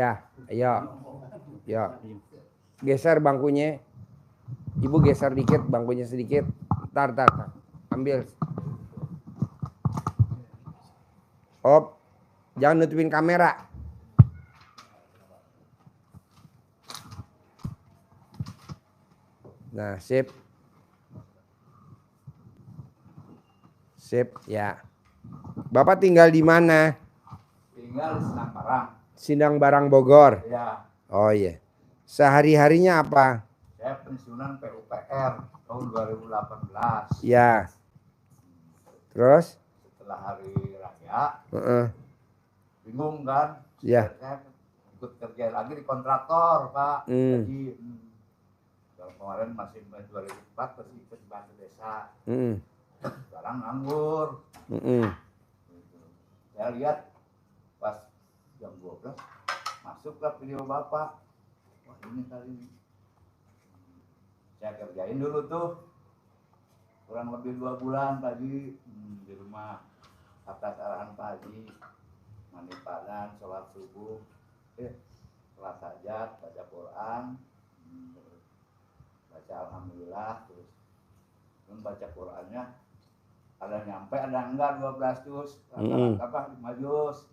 Ya, ayo. Ya. Geser bangkunya. Ibu geser dikit bangkunya sedikit. Tar. Ambil. Hop. Jangan nutupin kamera. Nah, sip. Sip, ya. Bapak tinggal di mana? Tinggal di Sindang Barang. Sindang Barang Bogor. Ya. Oh iya. Sehari-harinya apa? Saya pensiunan PUPR tahun 2018. Ya. Terus? Setelah hari raya, bingung kan? Ya. Saya ikut kerja lagi di kontraktor, Pak. Jadi kalau kemarin masih 2004 masih ikut bantu desa. Sekarang nganggur. Saya lihat pas jam 12 masuklah video Bapak. Wah ini kali ini. Saya kerjain dulu tuh. Kurang lebih 2 bulan tadi di rumah atas arahan Pak Haji. Mandi padan, sholat subuh. Sholat hajat, baca Quran. Baca Alhamdulillah. Terus baca Qurannya. Ada nyampe, ada enggak 12 juz, rata-rata 5 juz.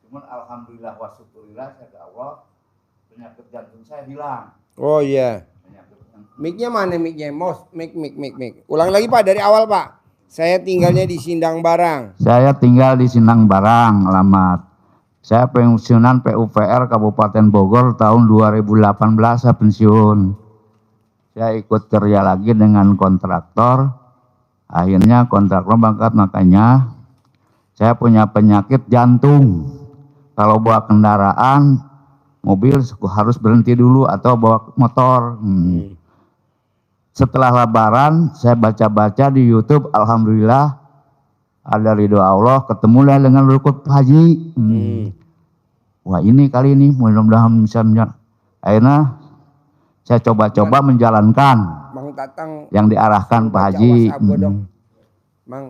Cuman alhamdulillah wa syukurillah saya ke Allah, penyakit jantung saya hilang. Oh iya. Mic-nya mana mic-nya? Mic. Ulang lagi Pak dari awal Pak. Saya tinggalnya di Sindang Barang. Saya tinggal di Sindang Barang, alamat. Saya pensiunan PUPR Kabupaten Bogor tahun 2018 saya pensiun. Saya ikut kerja lagi dengan kontraktor. Akhirnya kontraktor bangkrut, makanya saya punya penyakit jantung. Kalau bawa kendaraan, mobil harus berhenti dulu atau bawa motor. Setelah Lebaran, saya baca-baca di YouTube, alhamdulillah ada ridho Allah, ketemulah dengan Rukut Pak Haji. Wah ini kali ini mudah-mudahan bisa akhirnya saya coba-coba menjalankan yang diarahkan Pak Haji.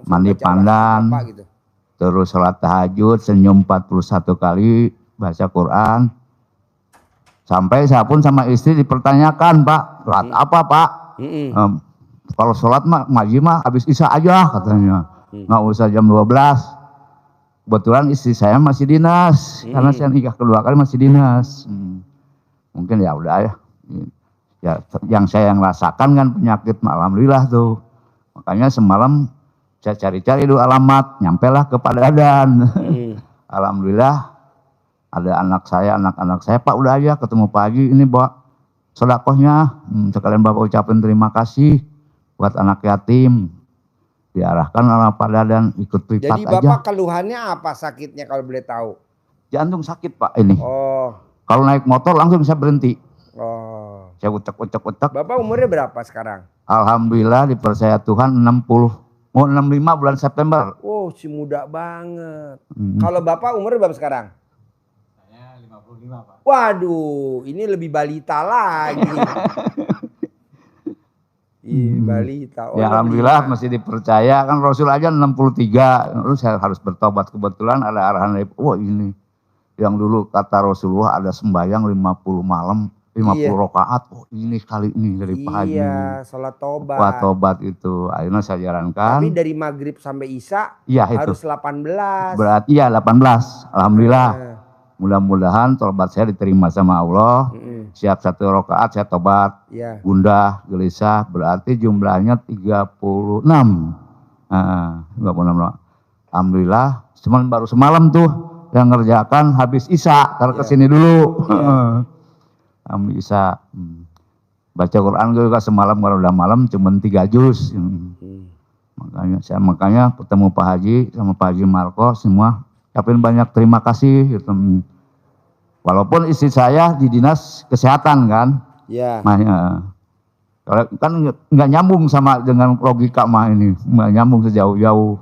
Mandi pandan, gitu. Terus sholat tahajud, senyum 41 kali, baca Quran. Sampai saya pun sama istri dipertanyakan, Pak, sholat apa Pak? Kalau sholat mah ngaji mah habis isya aja katanya, nggak usah jam 12. Kebetulan istri saya masih dinas, karena saya nikah kedua kali masih dinas. Mungkin ya udah ya. Ya, yang saya rasakan kan penyakit, alhamdulillah tuh. Makanya semalam saya cari-cari dulu alamat, nyampelah ke Padadan. Alhamdulillah ada anak-anak saya, Pak udah aja ketemu Pak Haji, ini bawa sedekahnya. Sekalian Bapak ucapin terima kasih buat anak yatim. Diarahkan oleh Padadan, ikut privat aja. Jadi Bapak keluhannya apa sakitnya kalau boleh tahu? Jantung sakit Pak ini. Oh. Kalau naik motor langsung bisa berhenti. Oh. Saya utek. Bapak umurnya berapa sekarang? Alhamdulillah dipercaya Tuhan 60. Mau 65 bulan September. Oh, si muda banget. Kalau Bapak umurnya berapa sekarang? Saya 55, Pak. Waduh, ini lebih balita lagi. Balita. Oh, ya alhamdulillah masih dipercaya, kan Rasul aja 63. Terus saya harus bertobat, kebetulan ada arahan dari ini. Yang dulu kata Rasulullah ada sembahyang 50 malam. 50 rakaat, ini kali ini dari Pak Haji. Iya, sholat tobat. Sholat tobat itu, akhirnya saya jalankan. Tapi dari maghrib sampai isya harus 18. Berarti ya 18, alhamdulillah. Mudah-mudahan tobat saya diterima sama Allah. Siap 1 rakaat saya tobat. Gundah, gelisah, berarti jumlahnya 36. 36. Alhamdulillah, cuman baru semalam tuh yang ngerjakan habis isya, karena kesini dulu. Bisa baca Quran juga semalam kalau udah malam cuma 3 juz. Makanya ketemu Pak Haji sama Pak Haji Marco semua ucapin banyak terima kasih gitu. Walaupun istri saya di dinas kesehatan kan. Iya. Kalau kan nggak nyambung sama dengan logika mah ini, nggak nyambung sejauh-jauh.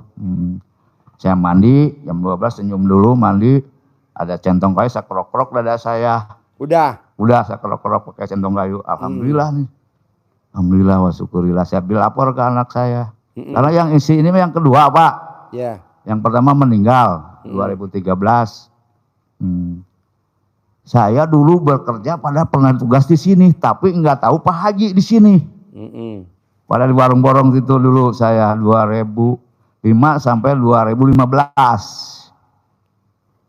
Saya mandi jam 12 senyum dulu mandi, ada centong kayu saya kerok-kerok dada saya. Udah saya kerok-kerok pakai centong kayu. Alhamdulillah nih. Alhamdulillah wa syukurillah. Saya lapor ke anak saya. Karena yang isi ini yang kedua Pak. Yang pertama meninggal 2013. Saya dulu bekerja pada pernah tugas di sini, tapi nggak tahu Pak Haji di sini. Pada di warung-warung itu dulu saya 2005 sampai 2015.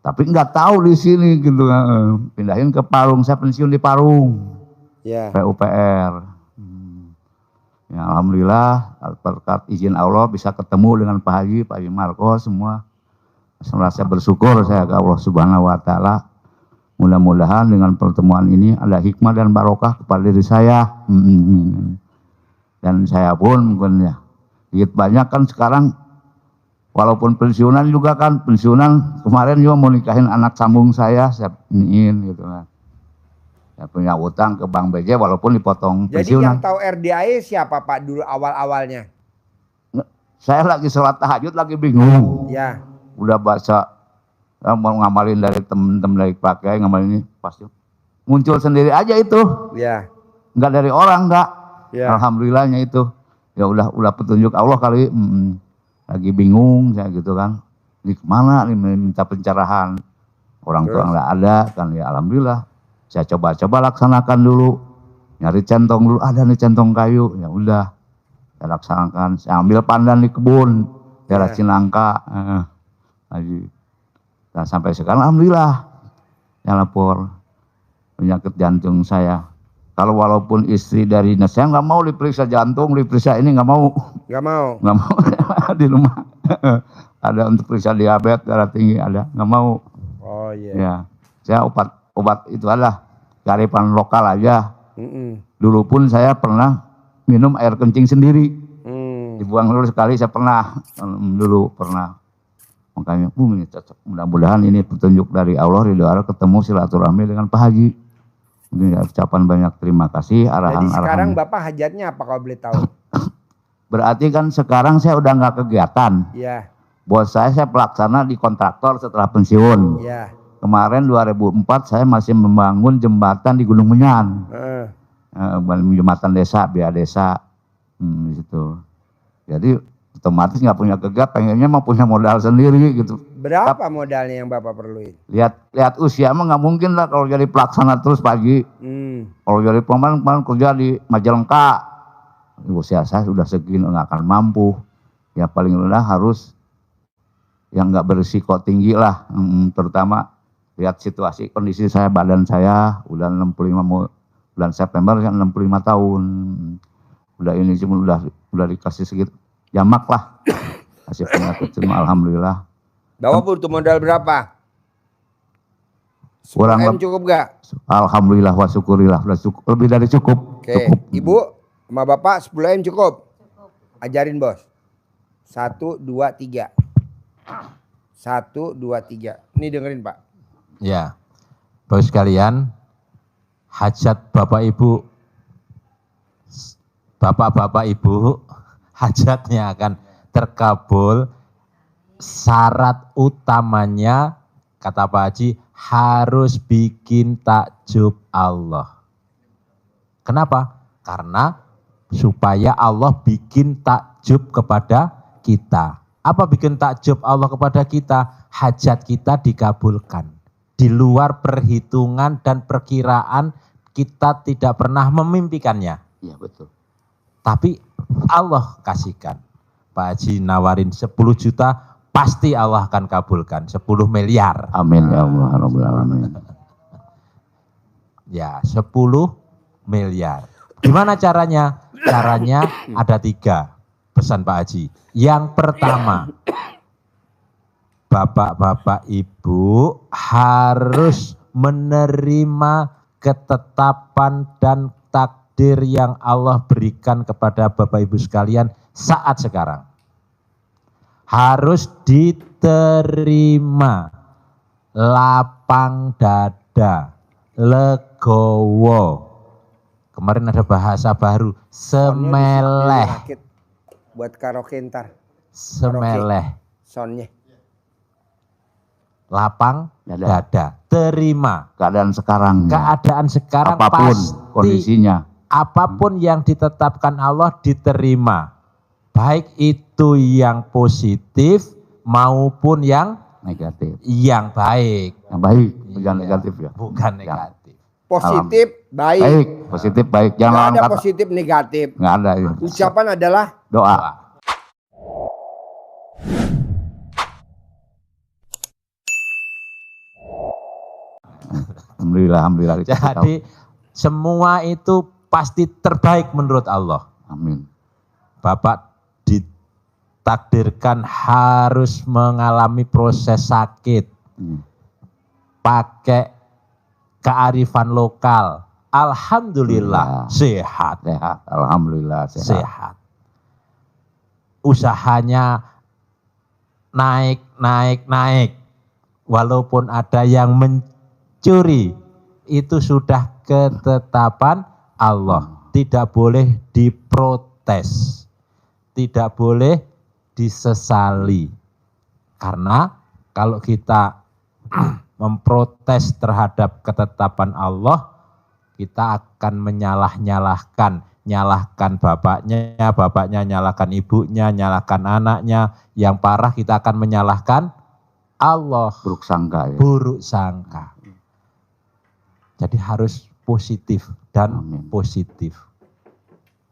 Tapi nggak tahu di sini gitu. Pindahin ke Parung, saya pensiun di Parung. Ya. PUPR. Ya, alhamdulillah berkat izin Allah bisa ketemu dengan Pak Haji Marko semua. Merasa bersyukur saya ke Allah Subhanahu wa taala. Mudah-mudahan dengan pertemuan ini ada hikmah dan barokah kepada diri saya. Dan saya pun mungkin ya. Sedikit banyak kan sekarang walaupun pensiunan juga kan, pensiunan kemarin juga mau nikahin anak sambung saya iniin gitu kan. Saya punya utang ke Bank BJ walaupun dipotong Jadi pensiunan. yang tahu RDAE siapa Pak dulu awal-awalnya? Saya lagi sholat tahajud lagi bingung. Ya. Udah baca, mau ngamalin dari temen-temen dari Pak Kiai, ngamalin ini pasti muncul sendiri aja itu. Ya. Nggak dari orang, nggak. Ya. Alhamdulillahnya itu. Ya udah petunjuk Allah kali. Lagi bingung saya gitu kan. Ini kemana nih minta pencerahan. Orang tua nggak ada kan, ya alhamdulillah. Saya coba-coba laksanakan dulu. Nyari centong dulu, ada nih centong kayu. Ya udah, saya laksanakan. Saya ambil pandan di kebun, daerah Cinangka. Dan sampai sekarang alhamdulillah. Yang lapor penyakit jantung saya. Kalau walaupun istri dari saya nggak mau diperiksa jantung, diperiksa ini nggak mau. Nggak mau. Nggak mau di rumah. Ada untuk periksa diabetes, darah tinggi ada, nggak mau. Oh iya. Ya, saya obat itu adalah kearifan lokal aja. Dulu pun saya pernah minum air kencing sendiri. Dibuang dulu sekali saya pernah. Dulu pernah. Makanya ini cocok. Mudah-mudahan ini petunjuk dari Allah, ridho Allah, ketemu silaturahmi dengan Pak Haji. Mungkin ucapan banyak terima kasih arahan. Jadi sekarang Bapak hajatnya apa kalau boleh tahu? Berarti kan sekarang saya udah nggak kegiatan. Iya. Bos saya pelaksana di kontraktor setelah pensiun. Iya. Kemarin 2004 saya masih membangun jembatan di Gunung Menyan. Jembatan desa, biaya desa. Di situ. Jadi otomatis nggak punya kegiatan, pengennya mau punya modal sendiri gitu. Berapa modalnya yang Bapak perluin? Lihat usia mah nggak mungkin lah kalau jadi pelaksana terus pagi. Kalau jadi pemain kerja di Majalengka, usia saya sudah segini nggak akan mampu. Ya paling rendah harus yang nggak berisiko tinggi lah, terutama lihat situasi kondisi saya, badan saya udah 65, bulan September kan 65 tahun. Udah ini cuma udah dikasih segitu jamak lah. Kasih penyakit cuma alhamdulillah. Bapak butuh modal berapa? Kurang cukup gak? Alhamdulillah wa syukurillah, udah cukup, lebih dari cukup. Oke. Cukup. Ibu sama Bapak 10 M cukup? Ajarin bos. 1, 2, 3. 1, 2, 3. Ini dengerin Pak. Ya, Bapak sekalian, hajat Bapak Ibu, Bapak-bapak Ibu, hajatnya akan terkabul. Syarat utamanya, kata Pak Haji, harus bikin takjub Allah. Kenapa? Karena supaya Allah bikin takjub kepada kita. Apa bikin takjub Allah kepada kita? Hajat kita dikabulkan. Di luar perhitungan dan perkiraan kita tidak pernah memimpikannya. Iya betul. Tapi Allah kasihkan. Pak Haji nawarin 10 juta, pasti Allah akan kabulkan. 10 miliar. Amin ya Allah, Rabbul Alamin. Ya, 10 miliar. Gimana caranya? Caranya ada 3. Pesan Pak Haji. Yang pertama, Bapak-bapak Ibu harus menerima ketetapan dan takdir yang Allah berikan kepada Bapak Ibu sekalian saat sekarang. Harus diterima, lapang dada, legowo. Kemarin ada bahasa baru, semeleh. Buat karaoke ntar. Semeleh. Soundnya. Lapang dada, terima. Keadaan sekarang. Keadaan sekarang apapun pasti, kondisinya. Apapun yang ditetapkan Allah diterima. Baik itu yang positif maupun yang Negatif. yang baik, Yang baik, bukan Iya. negatif ya. bukan negatif. Positif, baik. Baik, positif baik. Nggak Jangan ada kata positif negatif. nggak ada ya. Ucapan adalah Doa. Doa. Alhamdulillah, alhamdulillah. Jadi semua itu pasti terbaik menurut Allah. Amin. Bapak ditakdirkan harus mengalami proses sakit, pakai kearifan lokal. Alhamdulillah sehat, Sehat, alhamdulillah sehat. sehat. Usahanya naik. Walaupun ada yang mencuri, itu sudah ketetapan Allah. Tidak boleh diprotes. Tidak boleh disesali. Karena kalau kita memprotes terhadap ketetapan Allah, kita akan nyalahkan bapaknya nyalahkan ibunya, nyalahkan anaknya. Yang parah kita akan menyalahkan Allah. Buruk sangka ya. Buruk sangka. Jadi harus positif dan Amin. positif.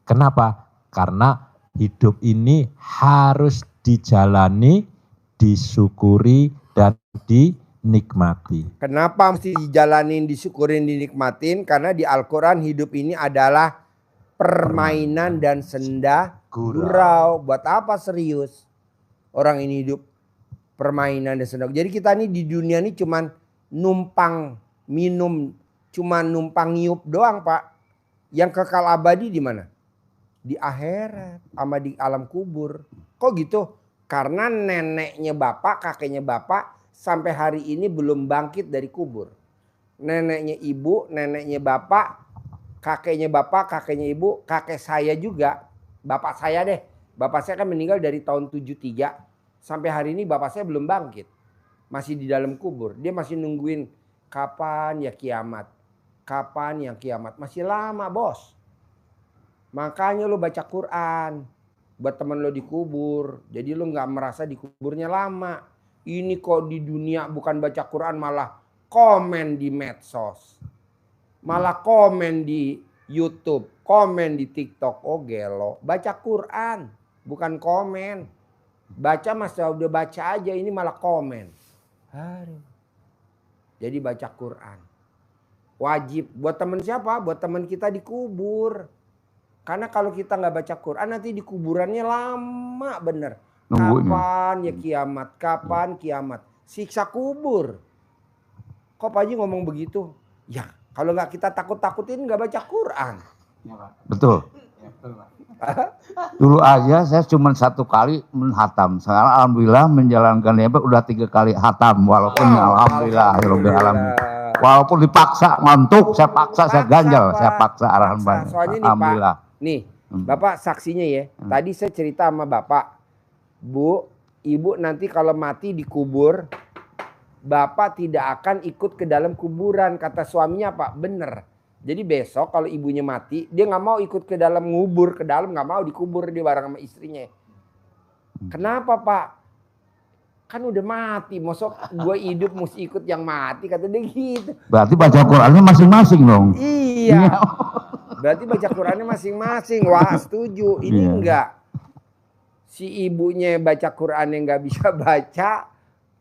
Kenapa? Karena hidup ini harus dijalani, disyukuri, dan dinikmati. kenapa mesti dijalanin, disyukurin, dinikmatin? Karena di Al-Quran hidup ini adalah permainan dan senda gurau. Buat apa serius? Orang ini hidup permainan dan senda. Jadi kita nih di dunia ini cuman numpang minum, cuman numpang ngiup doang, Pak. Yang kekal abadi di mana? Di akhirat sama di alam kubur. Kok gitu? Karena neneknya bapak, kakeknya bapak sampai hari ini belum bangkit dari kubur. Neneknya ibu, neneknya bapak, kakeknya ibu, kakek saya juga. Bapak saya deh. Bapak saya kan meninggal dari tahun 73. Sampai hari ini bapak saya belum bangkit. Masih di dalam kubur. Dia masih nungguin kapan ya kiamat. Kapan yang kiamat. Masih lama, bos. Makanya lo baca Quran. Buat teman lo dikubur. Jadi lo gak merasa dikuburnya lama. Ini kok di dunia bukan baca Quran malah komen di medsos. Malah komen di YouTube. Komen di TikTok. Oh gelo. Baca Quran. Bukan komen. Baca mas udah baca aja. Ini malah komen. Aduh. Jadi baca Quran. Wajib. Buat teman siapa? Buat teman kita dikubur. Karena kalau kita nggak baca Quran nanti di kuburannya lama bener. Nunggunya. Kapan ya kiamat? Kapan kiamat? Siksa kubur. Kok Pak Haji ngomong begitu? Ya kalau nggak kita takut-takutin nggak baca Quran. Ya, Pak. Betul. Ya, betul, Pak. Dulu aja saya cuma 1 kali menhatam. Sekarang alhamdulillah menjalankannya udah 3 kali hatam. Walaupun alhamdulillah, alamin. Walaupun dipaksa ngantuk, saya paksa, saya ganjal, Pak. saya paksa arahan Paksa. banyak. Soalnya nih, Pak. Alhamdulillah. Nih, Bapak saksinya ya. Tadi saya cerita sama Bapak. Bu, Ibu nanti kalau mati dikubur, Bapak tidak akan ikut ke dalam kuburan. Kata suaminya, Pak, bener. Jadi besok kalau ibunya mati, dia nggak mau ikut ke dalam ngubur, ke dalam nggak mau dikubur dia bareng sama istrinya. Kenapa, Pak? Kan udah mati, mosok gue hidup mesti ikut yang mati, kata dia gitu. Berarti baca Qurannya masing-masing dong. Iya. Berarti baca Qurannya masing-masing. Wah, setuju. Ini Iya. enggak. Si ibunya baca Qurannya nggak bisa baca,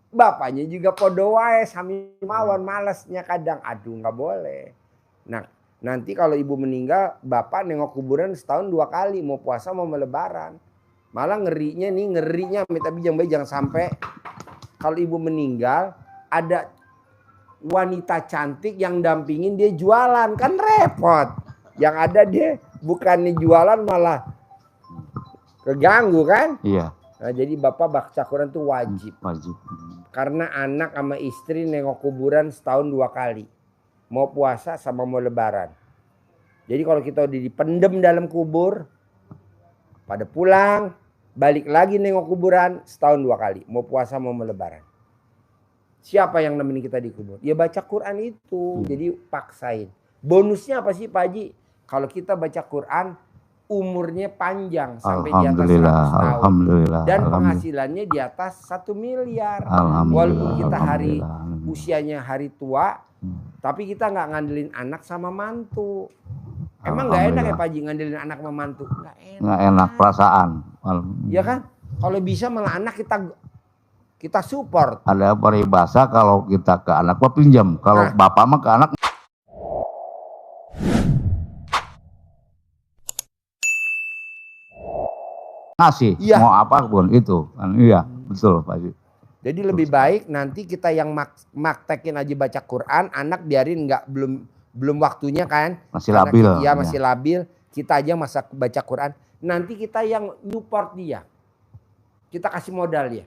bapaknya juga podo wae sami mawon malesnya kadang. Aduh, nggak boleh. Nah, nanti kalau ibu meninggal, bapak nengok kuburan setahun 2 kali, mau puasa mau lebaran. Malah ngerinya minta jangan sampai kalau ibu meninggal ada wanita cantik yang dampingin dia jualan, kan repot. Yang ada dia bukannya jualan malah keganggu kan? Iya, Nah, jadi bapak baca Quran tuh wajib. wajib. Karena anak sama istri nengok kuburan setahun 2 kali. Mau puasa sama mau lebaran. Jadi kalau kita udah dipendem dalam kubur, pada pulang, balik lagi nengok kuburan setahun 2 kali. Mau puasa mau lebaran. Siapa yang nemenin kita di kubur? Ya baca Quran itu. Jadi paksain. Bonusnya apa sih Pak Haji? Kalau kita baca Quran, umurnya panjang sampai di atas 100 Alhamdulillah, tahun. alhamdulillah. Dan alhamdulillah. penghasilannya di atas 1 miliar. Alhamdulillah, Walaupun kita alhamdulillah. usianya hari tua, tapi kita nggak ngandelin anak sama mantu. Emang nggak enak ya Pak Haji ngandelin anak sama mantu? Nggak enak. Nggak enak perasaan. Ya kan? Kalau bisa malah anak kita support. Ada peribahasa kalau kita ke anak mah pinjam, kalau Nah. bapak mah ke anak ngasih. Iya. Mau apa pun itu kan. Iya, betul Pak Haji. Jadi lebih baik nanti kita yang maktekin aja baca Quran, anak biarin belum waktunya kan. Masih Anak labil. Iya masih labil. Kita aja masa baca Quran. Nanti kita yang support dia. Kita kasih modal dia.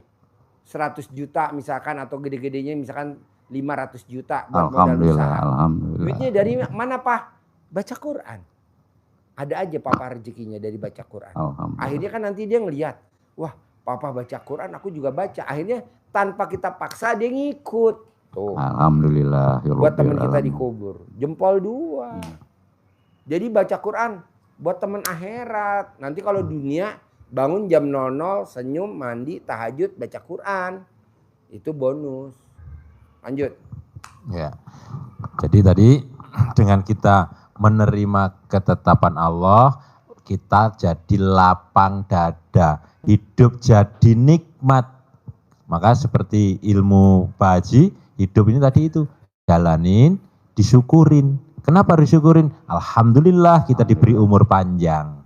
100 juta misalkan atau gede-gedenya misalkan 500 juta buat modal Alhamdulillah, usaha. alhamdulillah. Duitnya dari mana Pak? Baca Quran. Ada aja papa rezekinya dari baca Quran. Alhamdulillah. Akhirnya kan nanti dia ngelihat, wah papa baca Quran aku juga baca. Akhirnya tanpa kita paksa dia ngikut. Tuh. Alhamdulillah. ya Buat teman Rabbil kita alamin. dikubur. Jempol 2. Jadi baca Quran buat teman akhirat. Nanti kalau dunia bangun jam 00, senyum, mandi, tahajud, baca Quran. Itu bonus. Lanjut. Ya. Jadi tadi dengan kita menerima ketetapan Allah, kita jadi lapang dada, hidup jadi nikmat. Maka seperti ilmu Pak Haji, hidup ini tadi itu jalanin, disyukurin. Kenapa disyukurin? Alhamdulillah kita diberi umur panjang.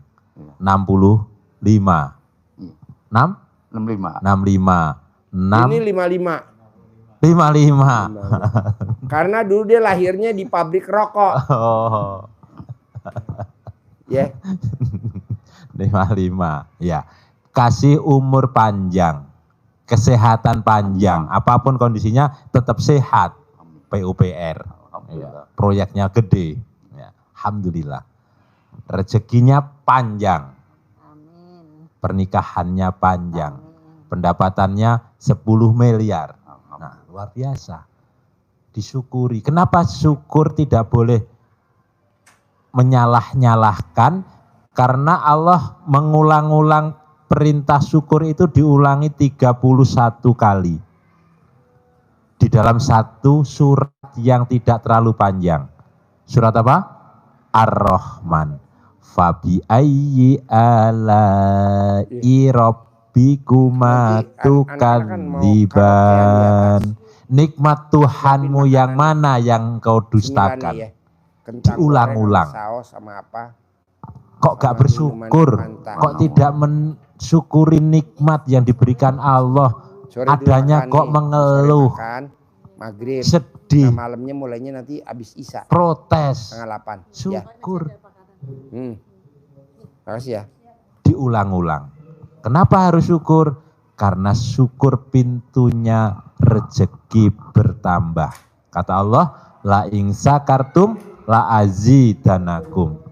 65. 65. 65. Ini 55. 55. Karena dulu dia lahirnya di pabrik rokok. Oh. Ya. 55. Ya. Kasih umur panjang. Kesehatan panjang. Apapun kondisinya tetap sehat. PUPR. Ya. Proyeknya gede. Ya. Alhamdulillah. Rezekinya panjang. Pernikahannya panjang. Pendapatannya 10 miliar. Nah, luar biasa. Disyukuri. Kenapa syukur tidak boleh menyalah-nyalahkan? Karena Allah mengulang-ulang perintah syukur itu diulangi 31 kali. Di dalam satu surat yang tidak terlalu panjang. Surat apa? Ar-Rahman. Fabi ayyi ala'i rabbikuma tukadziban. Nikmat Tuhanmu yang mana yang kau dustakan? Ya. Kentang Diulang-ulang. goreng, saus sama apa? Kok gak bersyukur? Kok tidak mensyukuri nikmat yang diberikan Allah? Sore Adanya dulu makan kok nih. mengeluh, Sore makan, maghrib. sedih, Nah, malamnya mulainya nanti abis Isya. protes, 7:30. Ya. syukur. Makasih ya. Diulang-ulang. Kenapa harus syukur? Karena syukur pintunya rezeki bertambah. Kata Allah, la ing sakartum la azidanakum.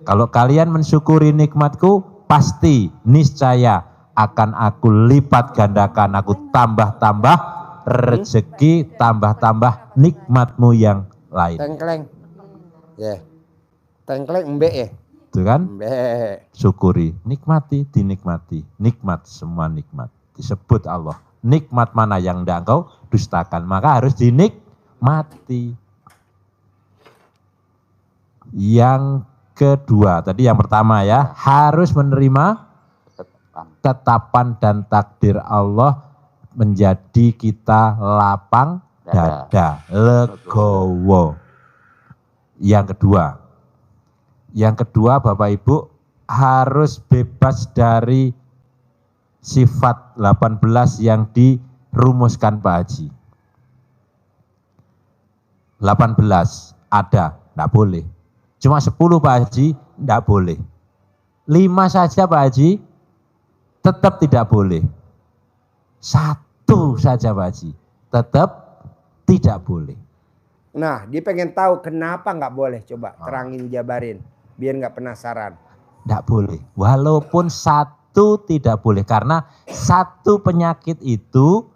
Kalau kalian mensyukuri nikmatku, pasti niscaya akan aku lipat gandakan, aku tambah-tambah rezeki, tambah-tambah nikmatmu yang lain. Tengkleng. Ya. Tengkleng embe ya. Itu kan? Embe. Syukuri, nikmati, dinikmati, nikmat, semua nikmat. Disebut Allah, nikmat mana yang tidak engkau dustakan, maka harus dinikmati. Yang kedua, tadi yang pertama ya, harus menerima tetapan dan takdir Allah menjadi kita lapang dada, legowo. Yang kedua Bapak Ibu harus bebas dari sifat 18 yang dirumuskan Pak Haji. 18 ada, enggak boleh. Cuma 10 Pak Haji, enggak boleh. 5 saja Pak Haji, tetap tidak boleh. 1 saja Pak Haji, tetap tidak boleh. Nah, dia pengen tahu kenapa nggak boleh. Coba terangin, jabarin. Biar nggak penasaran. Tidak boleh. Walaupun 1 tidak boleh. Karena 1 penyakit itu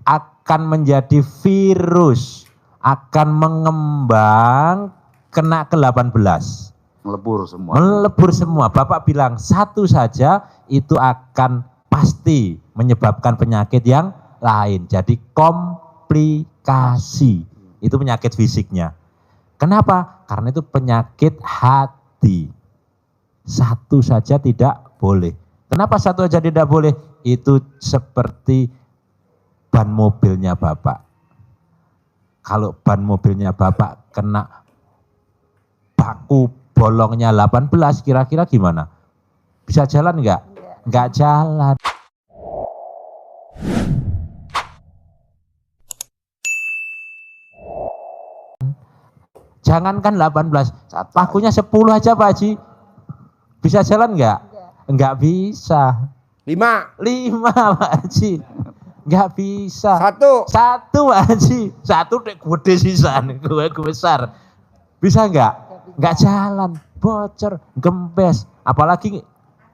akan menjadi virus. Akan mengembang kena ke 18. Melebur semua. Melebur semua. Bapak bilang satu saja itu akan pasti menyebabkan penyakit yang lain. Jadi komplikasi. Itu penyakit fisiknya. Kenapa? Karena itu penyakit hati. Satu saja tidak boleh. Kenapa satu saja tidak boleh? Itu seperti ban mobilnya Bapak. Kalau ban mobilnya Bapak kena baku bolongnya 18, kira-kira gimana? Bisa jalan enggak? Enggak jalan. Jangankan 18, pakunya 10 aja Pak Haji. Bisa jalan enggak? Enggak bisa. 5. 5 Pak Haji. Enggak bisa. 1. Satu Pak Haji. Satu dek gede sisan, gue besar. Bisa enggak? Enggak jalan, bocor, gempes. Apalagi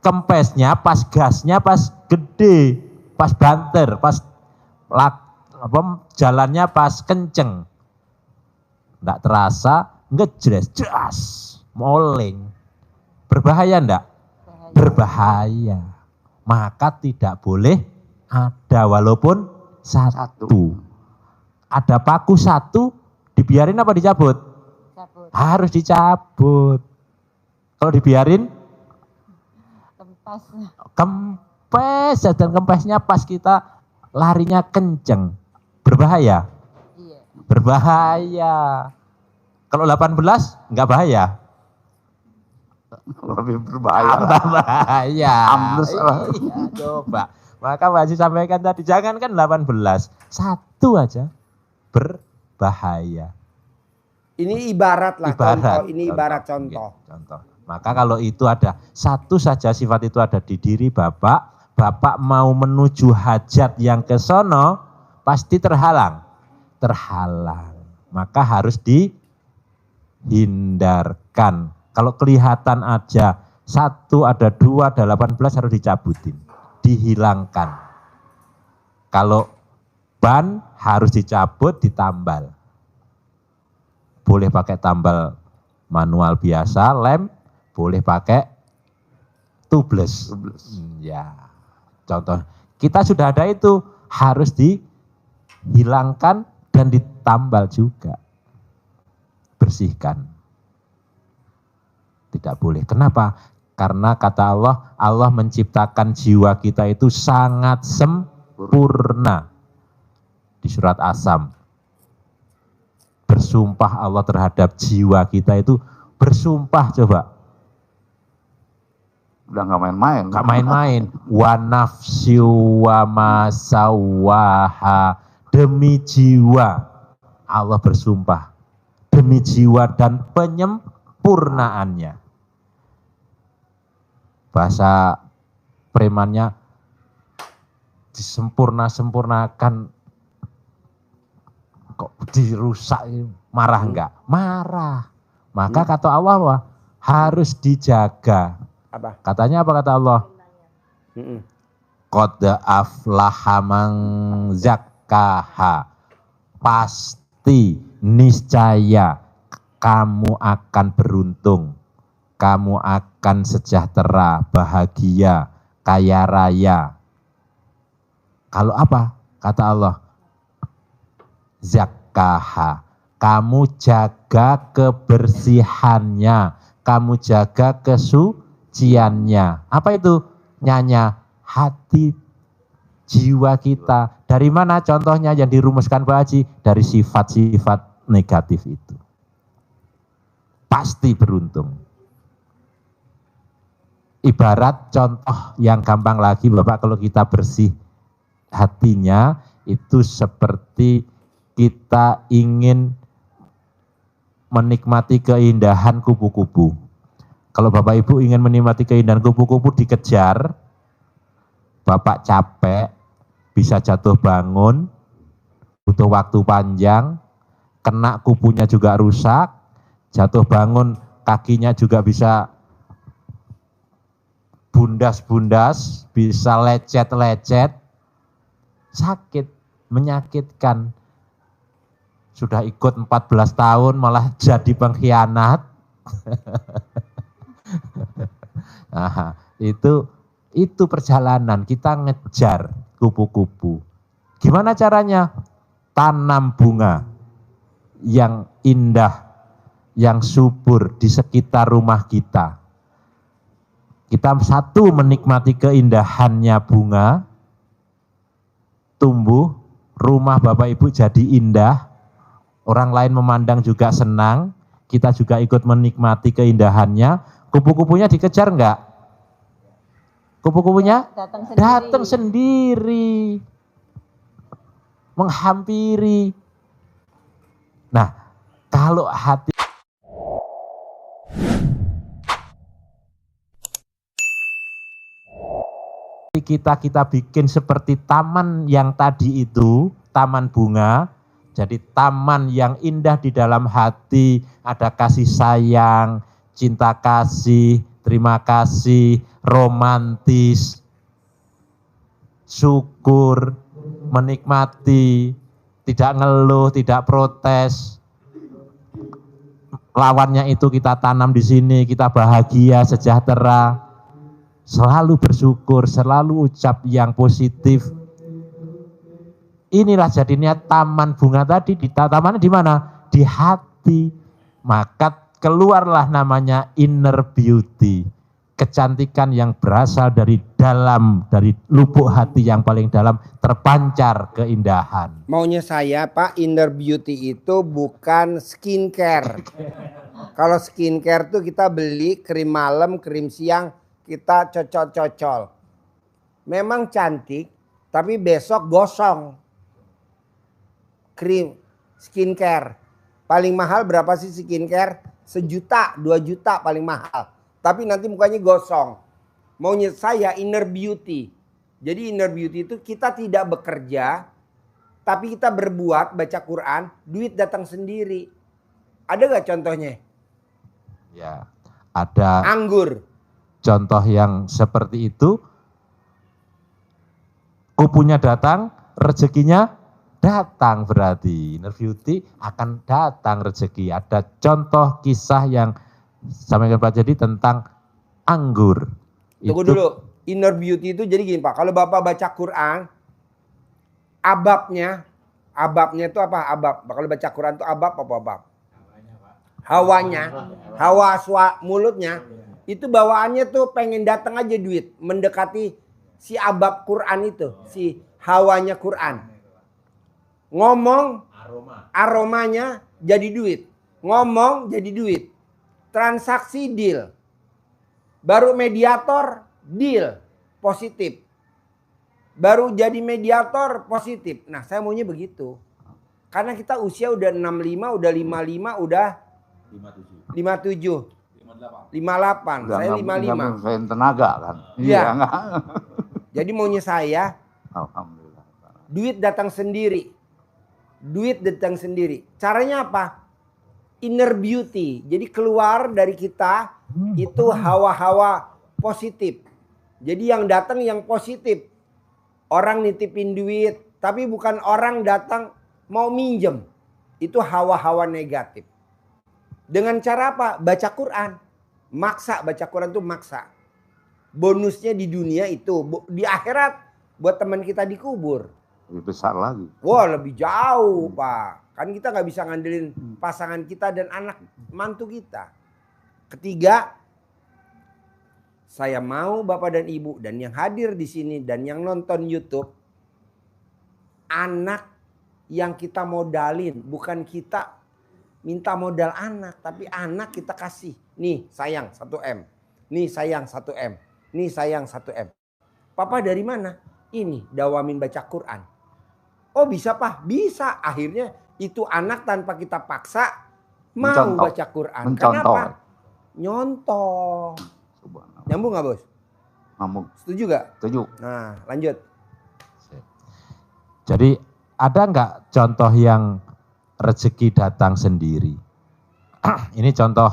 kempesnya pas gasnya pas gede, pas banter, pas jalannya pas kenceng. Enggak terasa, ngejres, jelas, moling. Berbahaya enggak? Berbahaya. Maka tidak boleh ada walaupun satu. Ada paku satu, dibiarin apa dicabut? Harus dicabut. Kalau dibiarin? Kempes. Dan kempesnya pas kita larinya kenceng. Berbahaya? Iya. Berbahaya. Kalau 18 enggak bahaya? Lebih berbahaya. Bahaya. Ambles. Iya, coba. Maka Pak Haji sampaikan tadi, jangankan 18, satu aja berbahaya. Ini ibarat lah contoh. Ini ibarat contoh. Contoh. Maka kalau itu ada satu saja sifat itu ada di diri Bapak, Bapak mau menuju hajat yang ke sono pasti terhalang. Terhalang. Maka harus dihindarkan. Kalau kelihatan aja 1 ada 2 ada 18 harus dicabutin, dihilangkan. Kalau ban harus dicabut, ditambal. Boleh pakai tambal manual biasa, lem, boleh pakai tubeless. Ya, contoh. Kita sudah ada itu, harus dihilangkan dan ditambal juga. Bersihkan. Tidak boleh. Kenapa? Karena kata Allah, Allah menciptakan jiwa kita itu sangat sempurna. Di surat Asam. Bersumpah Allah terhadap jiwa kita itu bersumpah coba. Udah nggak main-main. Nggak main-main. Wa nafsi wa ma sawaha. Demi jiwa. Allah bersumpah. Demi jiwa dan penyempurnaannya. Bahasa premannya disempurna-sempurnakan. Kok dirusak, marah enggak? Marah. Maka kata Allah harus dijaga. Apa? Katanya apa kata Allah? Qad aflaha man zakkaha. Pasti, niscaya kamu akan beruntung. Kamu akan sejahtera, bahagia, kaya raya. Kalau apa? Kata Allah. Zakkaha, kamu jaga kebersihannya, kamu jaga kesuciannya. Apa itu? Nyanya hati jiwa kita. Dari mana contohnya yang dirumuskan Pak Haji? Dari sifat-sifat negatif itu. Pasti beruntung. Ibarat contoh yang gampang lagi Bapak, kalau kita bersih hatinya itu seperti kita ingin menikmati keindahan kupu-kupu. Kalau Bapak Ibu ingin menikmati keindahan kupu-kupu dikejar, Bapak capek, bisa jatuh bangun, butuh waktu panjang, kena kupunya juga rusak, jatuh bangun kakinya juga bisa bundas-bundas, bisa lecet-lecet, sakit, menyakitkan. Sudah ikut 14 tahun malah jadi pengkhianat. Nah, itu perjalanan kita ngejar kupu-kupu. Gimana caranya? Tanam bunga yang indah, yang subur di sekitar rumah kita. Kita satu menikmati keindahannya bunga, tumbuh, rumah Bapak Ibu jadi indah, orang lain memandang juga senang, kita juga ikut menikmati keindahannya. Kupu-kupunya dikejar enggak? Kupu-kupunya datang sendiri, menghampiri. Nah, kalau hati kita bikin seperti taman yang tadi itu, taman bunga, jadi taman yang indah di dalam hati, ada kasih sayang, cinta kasih, terima kasih, romantis, syukur, menikmati, tidak ngeluh, tidak protes. Lawannya itu kita tanam di sini, kita bahagia, sejahtera, selalu bersyukur, selalu ucap yang positif. Inilah jadinya taman bunga tadi. Tamannya di mana? Di hati. Maka keluarlah namanya inner beauty, kecantikan yang berasal dari dalam, dari lubuk hati yang paling dalam, terpancar keindahan. Maunya saya Pak, inner beauty itu bukan skincare. Kalau skincare tuh kita beli krim malam, krim siang, kita cocol-cocol. Memang cantik, tapi besok gosong. Krim skincare. Paling mahal berapa sih skincare? 1 juta, 2 juta paling mahal. Tapi nanti mukanya gosong. Maunya saya inner beauty. Jadi inner beauty itu kita tidak bekerja, tapi kita berbuat, baca Quran, duit datang sendiri. Ada gak contohnya? Ya, ada. Anggur. Contoh yang seperti itu, kupunya datang, rezekinya datang, berarti inner beauty akan datang rezeki. Ada contoh kisah yang sampaikan Pak Jadi tentang anggur. Tunggu dulu, inner beauty itu jadi gini Pak, kalau Bapak baca Quran, ababnya itu apa? Abab. Kalau baca Quran itu abab apa abab? Hawanya, hawa mulutnya. Itu bawaannya tuh pengen datang aja duit. Mendekati si abab Quran itu. Si hawanya Quran. Ngomong aromanya jadi duit. Ngomong jadi duit. Transaksi deal. Baru mediator deal. Positif. Baru jadi mediator positif. Nah saya maunya begitu. Karena kita usia udah 65, udah 55, udah 57. 58, saya 55. Saya tenaga kan. Iya. Enggak. Jadi maunya saya, Alhamdulillah. duit datang sendiri. Duit datang sendiri. Caranya apa? Inner beauty. Jadi keluar dari kita itu hawa-hawa positif. Jadi yang datang yang positif. Orang nitipin duit, tapi bukan orang datang mau minjem. Itu hawa-hawa negatif. Dengan cara apa? Baca Quran. Maksa, baca Quran itu maksa. Bonusnya di dunia itu. Di akhirat buat teman kita dikubur. Lebih besar lagi. Wah lebih jauh Pak. Kan kita gak bisa ngandelin pasangan kita dan anak mantu kita. Ketiga, saya mau Bapak dan Ibu dan yang hadir di sini dan yang nonton YouTube. Anak yang kita modalin. Bukan kita minta modal anak, tapi anak kita kasih. Nih sayang 1M. Nih sayang 1M. Nih sayang 1M. Papa dari mana? Ini dawamin baca Quran. Oh bisa Pak? Bisa. Akhirnya itu anak tanpa kita paksa mau Mencontoh. baca Quran. Mencontoh. Kenapa? Nyontoh. Subhanallah. Nyambung gak Bos? Ngomong. Setuju gak? Setuju. Nah lanjut. Jadi ada nggak contoh yang rezeki datang sendiri? Ini contoh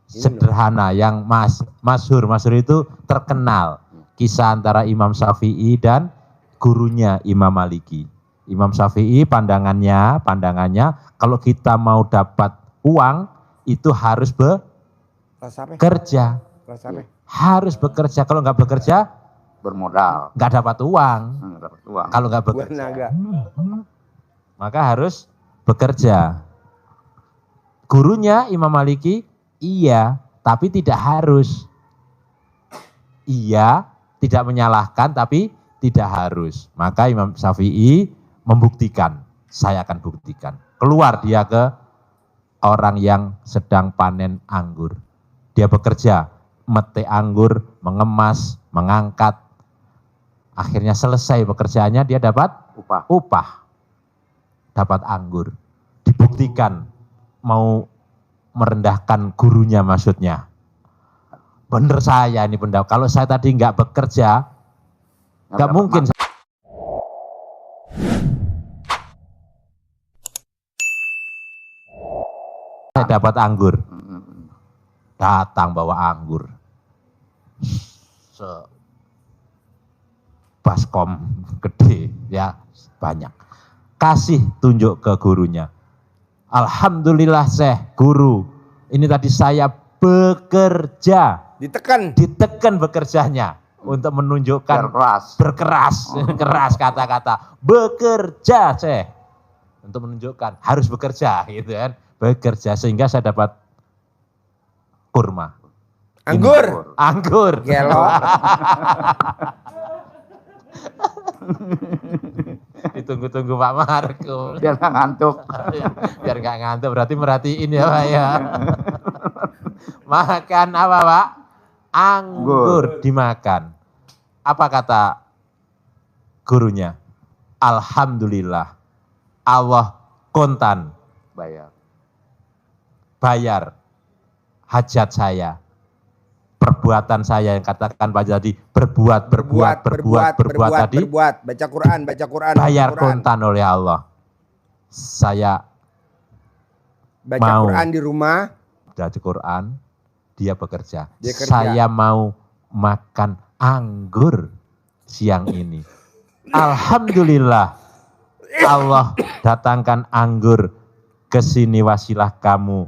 sederhana yang masyhur. Masyhur itu terkenal. Kisah antara Imam Syafi'i dan gurunya Imam Maliki. Imam Syafi'i pandangannya kalau kita mau dapat uang itu harus bekerja. Rasanya. Harus bekerja. Kalau nggak bekerja, Bermodal. nggak dapat uang. Nggak dapat uang. Kalau nggak Buat bekerja, naga. maka harus bekerja. Gurunya Imam Maliki, iya, tapi tidak harus. Iya, tidak menyalahkan, tapi tidak harus. Maka Imam Syafi'i membuktikan, saya akan buktikan. Keluar dia ke orang yang sedang panen anggur. Dia bekerja, mete anggur, mengemas, mengangkat. Akhirnya selesai pekerjaannya, dia dapat upah. Dapat anggur. Dibuktikan mau merendahkan gurunya maksudnya. Bener saya ini pendapat. Kalau saya tadi nggak bekerja, nggak mungkin saya dapat anggur. Datang bawa anggur. Baskom gede ya, banyak. Kasih tunjuk ke gurunya. Alhamdulillah Syekh, guru. Ini tadi saya bekerja. Ditekan bekerjanya untuk menunjukkan berkeras, keras kata-kata. Bekerja Syekh. Untuk menunjukkan harus bekerja gitu kan. Bekerja sehingga saya dapat kurma. Anggur. Gelo. Ditunggu-tunggu Pak Marco. Biar nggak ngantuk. Biar nggak ngantuk, berarti merhatiin ya Pak ya. Makan apa Pak? Anggur dimakan. Apa kata gurunya? Alhamdulillah. Allah kontan. Bayar hajat saya. Perbuatan saya yang katakan Pak Jadi berbuat tadi. Baca Quran. Bayar kontan oleh Allah. Saya baca mau Quran di rumah. Baca Quran, dia bekerja. Saya mau makan anggur siang ini. Alhamdulillah Allah datangkan anggur ke sini wasilah kamu.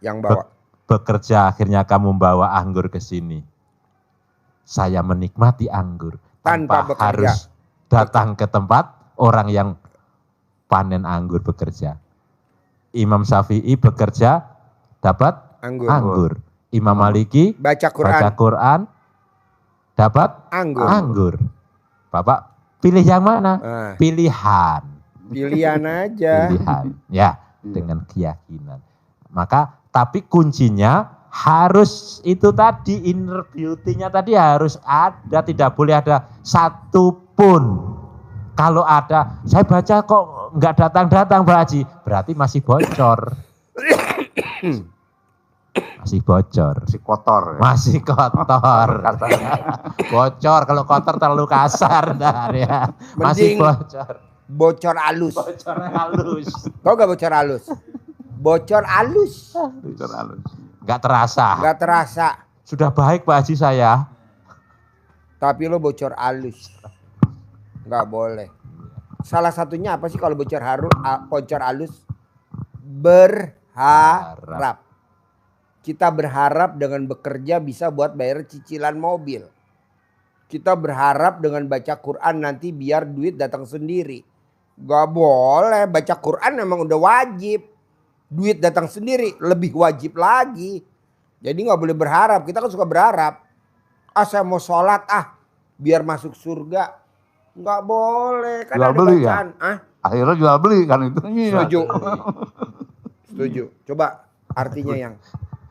Yang bawa. Bekerja akhirnya kamu membawa anggur ke sini. Saya menikmati anggur tanpa harus datang ke tempat orang yang panen anggur bekerja. Imam Syafi'i bekerja dapat anggur. Imam Maliki baca Quran dapat anggur. Bapak pilih yang mana? Pilihan aja. Pilihan. Ya, dengan keyakinan. Maka tapi kuncinya harus itu tadi, inner beauty-nya tadi harus ada, tidak boleh ada satu pun. Kalau ada, saya baca kok nggak datang-datang Pak Haji, berarti masih bocor. Masih bocor. Masih kotor. Ya? Masih kotor. Bocor, kalau kotor terlalu kasar. Ya. Masih bocor. Bocor halus. Bocor halus. Tahu gak bocor halus? Bocor halus. Gak terasa. Gak terasa. Sudah baik Pak Haji saya. Tapi lo bocor halus. Gak boleh. Salah satunya apa sih kalau bocor halus? Berharap. Kita berharap dengan bekerja bisa buat bayar cicilan mobil. Kita berharap dengan baca Quran nanti biar duit datang sendiri. Gak boleh. Baca Quran memang udah wajib. Duit datang sendiri lebih wajib lagi. Jadi gak boleh berharap. Kita kan suka berharap. Saya mau sholat biar masuk surga. Gak boleh. Kan jual ada beli bacaan. Ya? Akhirnya jual beli kan itu. Setuju. Coba artinya yang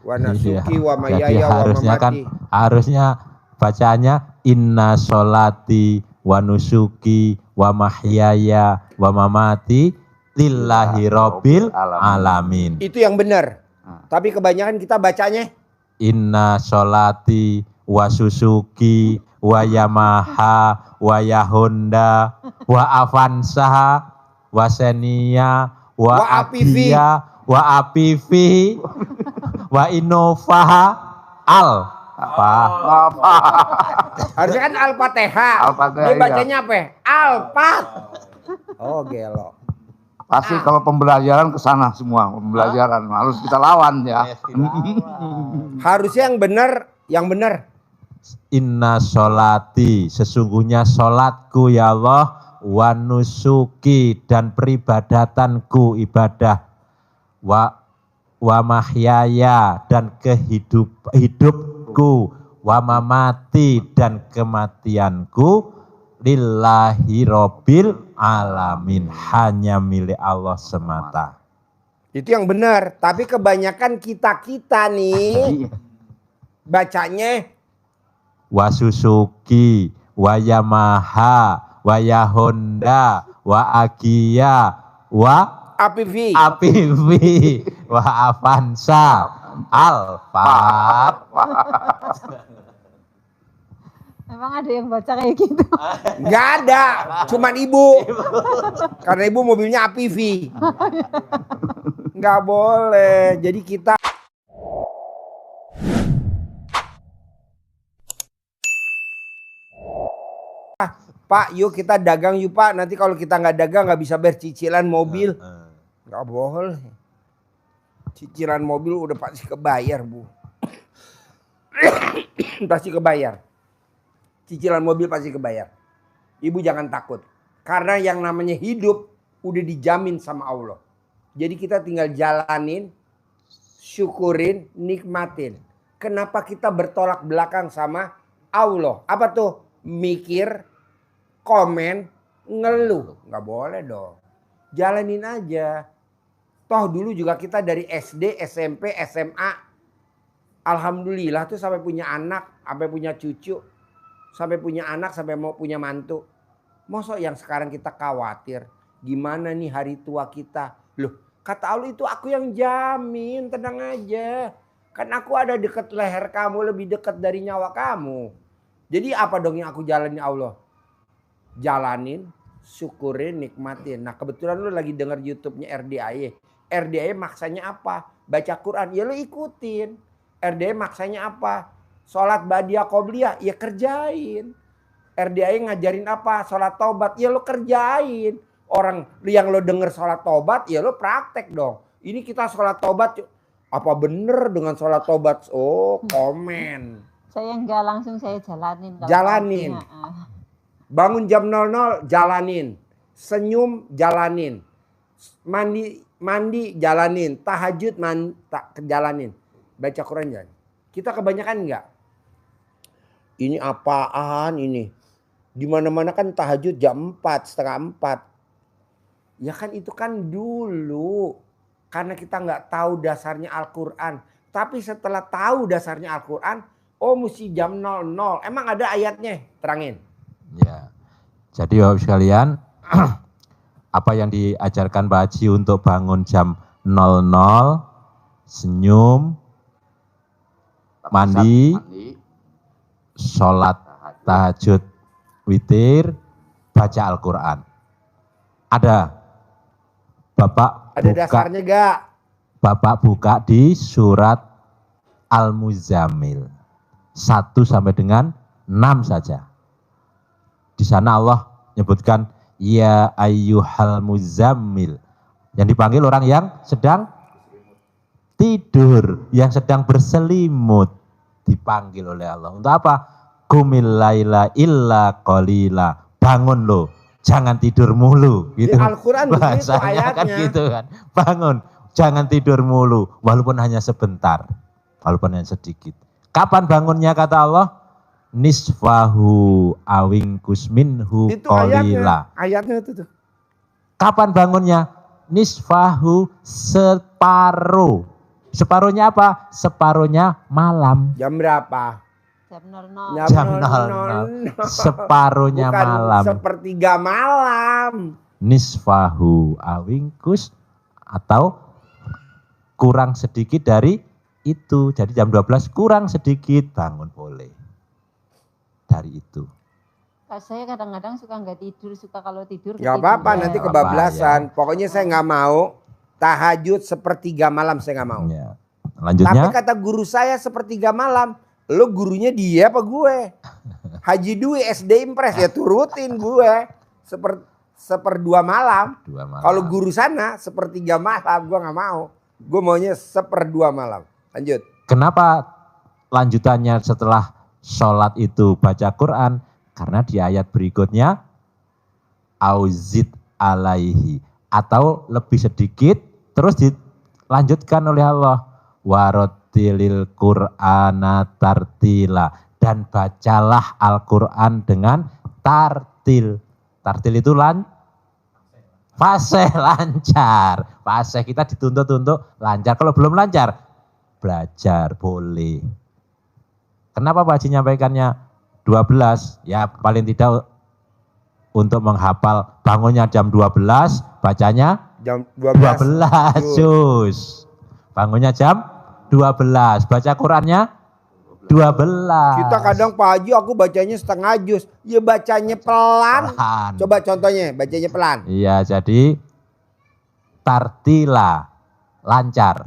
wa nasuki wa mayaya wa harusnya mamati. Harusnya bacaannya inna sholati wa nusuki wa mahyaya wa mamati lillahi rabbil alamin. Itu yang benar. Tapi kebanyakan kita bacanya inna sholati wa susuki wa Yamaha wa Yahonda wa Avanza wa Xenia wa Avia wa Apivi wa Innova apa? Harusnya kan Al-Fatihah. Dia bacanya apa? Alfat. Oh gelo. Pasti kalau pembelajaran ke sana semua, pembelajaran harus kita lawan ya. Harusnya yang benar Yang benar. Inna sholati, sesungguhnya sholatku ya Allah, wa nusuki, dan peribadatanku ibadah, wa mahyaya, dan hidupku, wa mamati, dan kematianku, lillahi robbil alamin, hanya milik Allah semata. Itu yang benar. Tapi kebanyakan kita nih bacanya Wa Suzuki, wa Yamaha, wa Honda, wa Agia, wa APV. wa Avanza, Alphard. Emang ada yang baca kayak gitu? Nggak ada, cuman ibu. Karena ibu mobilnya APV. Nggak boleh. Jadi kita Pak, yuk kita dagang yuk Pak. Nanti kalau kita nggak dagang nggak bisa bayar cicilan mobil. Nggak boleh. Cicilan mobil udah pasti kebayar, Bu. Pasti kebayar. Cicilan mobil pasti kebayar. Ibu jangan takut. Karena yang namanya hidup udah dijamin sama Allah. Jadi kita tinggal jalanin, syukurin, nikmatin. Kenapa kita bertolak belakang sama Allah? Apa tuh? Mikir, komen, ngeluh. Nggak boleh dong. Jalanin aja. Toh dulu juga kita dari SD, SMP, SMA. Alhamdulillah tuh sampai punya anak, sampai punya cucu. Sampai punya anak, sampai mau punya mantu. Masa yang sekarang kita khawatir. Gimana nih hari tua kita. Loh, kata Allah itu aku yang jamin, tenang aja. Kan aku ada dekat leher kamu, lebih dekat dari nyawa kamu. Jadi apa dong yang aku jalanin Allah? Jalanin, syukurin, nikmatin. Nah kebetulan lu lagi denger YouTube-nya RDAY. RDAY maksanya apa? Baca Quran, ya lu ikutin. RDAY maksanya apa? Sholat badiah qobliyah, ya kerjain. RDAY ngajarin apa? Sholat taubat, ya lo kerjain. Orang yang lo denger sholat taubat, ya lo praktek dong. Ini kita sholat taubat, apa bener dengan sholat taubat? Oh, komen. Saya enggak, langsung saya jalanin. Jalanin. Bangun jam 00, jalanin. Senyum, jalanin. Mandi, jalanin. Tahajud, jalanin. Baca Quran, jalanin. Kita kebanyakan enggak. Ini apaan ini? Di mana-mana kan tahajud jam 4, setengah 4. Ya kan itu kan dulu. Karena kita nggak tahu dasarnya Al-Quran. Tapi setelah tahu dasarnya Al-Quran, oh mesti jam 00. Emang ada ayatnya? Terangin. Ya. Jadi Bapak sekalian, apa yang diajarkan Pak Haji untuk bangun jam 00, senyum, mandi, sholat tahajud, witir, baca Al-Quran. Ada Bapak Ada buka, dasarnya gak? Bapak buka di surat Al-Muzammil 1 sampai dengan 6 saja. Di sana Allah menyebutkan ya ayyuhal muzammil, yang dipanggil orang yang sedang tidur, yang sedang berselimut, dipanggil oleh Allah. Untuk apa? Qumil laila illa qalila. Bangun lo, jangan tidur mulu. Gitu. Di Al-Quran begitu Bahasanya kan ayatnya. gitu kan. Bangun, jangan tidur mulu, walaupun hanya sebentar, walaupun hanya sedikit. Kapan bangunnya kata Allah? Nisfahu awingkus minhu Itu qalila. ayatnya itu tuh. Kapan bangunnya? Nisfahu separuh. Separuhnya apa? Separuhnya malam. Jam berapa? Jam 00. Jam 00. Separuhnya Bukan malam. sepertiga malam. Nisfahu awingkus, atau kurang sedikit dari itu. Jadi jam 12 kurang sedikit, bangun boleh. Dari itu. Saya kadang-kadang suka nggak tidur, suka kalau tidur. Gak apa-apa, ketiduran. nanti Nggak kebablasan. apa-apa, Pokoknya saya nggak mau tahajud sepertiga malam, saya nggak mau. Ya. Lanjutnya. Tapi kata guru saya sepertiga malam. Lo gurunya dia apa gue? Haji Dwi SD Impres, ya turutin gue. Seperdua malam. 2 malam. Kalau guru sana sepertiga malam, gue nggak mau. Gue maunya seperdua malam. Lanjut. Kenapa lanjutannya setelah sholat itu baca Quran? Karena di ayat berikutnya auzid alaihi, atau lebih sedikit terus dilanjutkan oleh Allah warotilil Qur'ana tartila, dan bacalah Al-Quran dengan tartil. Tartil itu fasih, lancar. Fasih kita dituntut untuk lancar. Kalau belum lancar, belajar boleh. Kenapa Pak Haji nyampaikannya 12? Ya paling tidak untuk menghafal, bangunnya jam 12, bacanya Jam 12 juz. Bangunnya jam 12, baca Qurannya 12. Kita kadang Pak Haji aku bacanya setengah juz. Ya bacanya pelan. Pelan. Coba contohnya bacanya pelan. Iya, jadi tartila, lancar.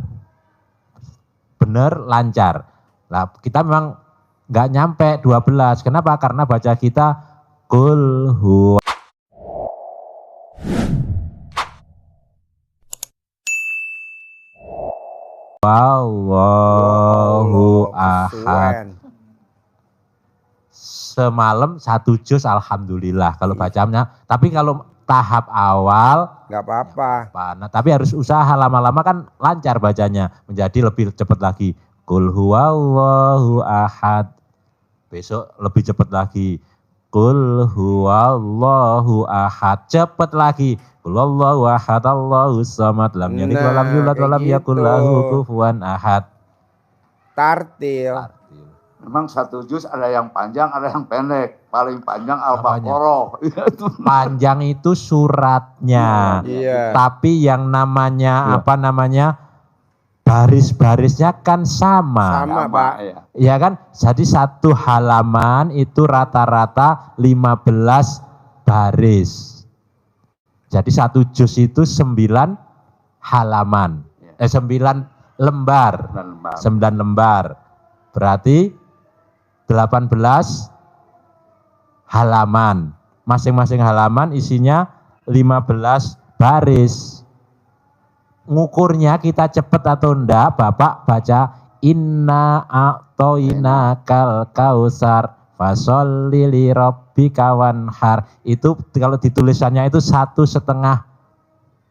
Bener, lancar. Nah, kita memang nggak nyampe 12. Kenapa? Karena baca kita Qul huwa Allahu ahad. Semalam 1 juz alhamdulillah kalau bacanya. Tapi kalau tahap awal Nggak apa-apa. nah, tapi harus usaha, lama-lama kan lancar bacanya, menjadi lebih cepat lagi. Qul huwallahu ahad. Besok lebih cepat lagi. Qul huwallahu ahad. Cepat lagi. Qul huwallahu ahad Allahus samad lam yalid wa lam yulad wa lam yakul lahu kufuwan ahad. Tartil. Memang 1 juz ada yang panjang, ada yang pendek. Paling panjang Al-Baqarah. Panjang itu suratnya. Iya. Tapi yang namanya apa namanya? Baris-barisnya kan sama. Sama, Pak. Ya. Ya kan? Jadi 1 halaman itu rata-rata 15 baris. Jadi 1 juz itu 9 halaman. 9 lembar. 9 lembar. Berarti 18 halaman. Masing-masing halaman isinya 15 baris. Ngukurnya kita cepet atau enggak, Bapak baca inna a'toinakal kausar fasholli li rabbika wanhar. Itu kalau ditulisannya itu 1,5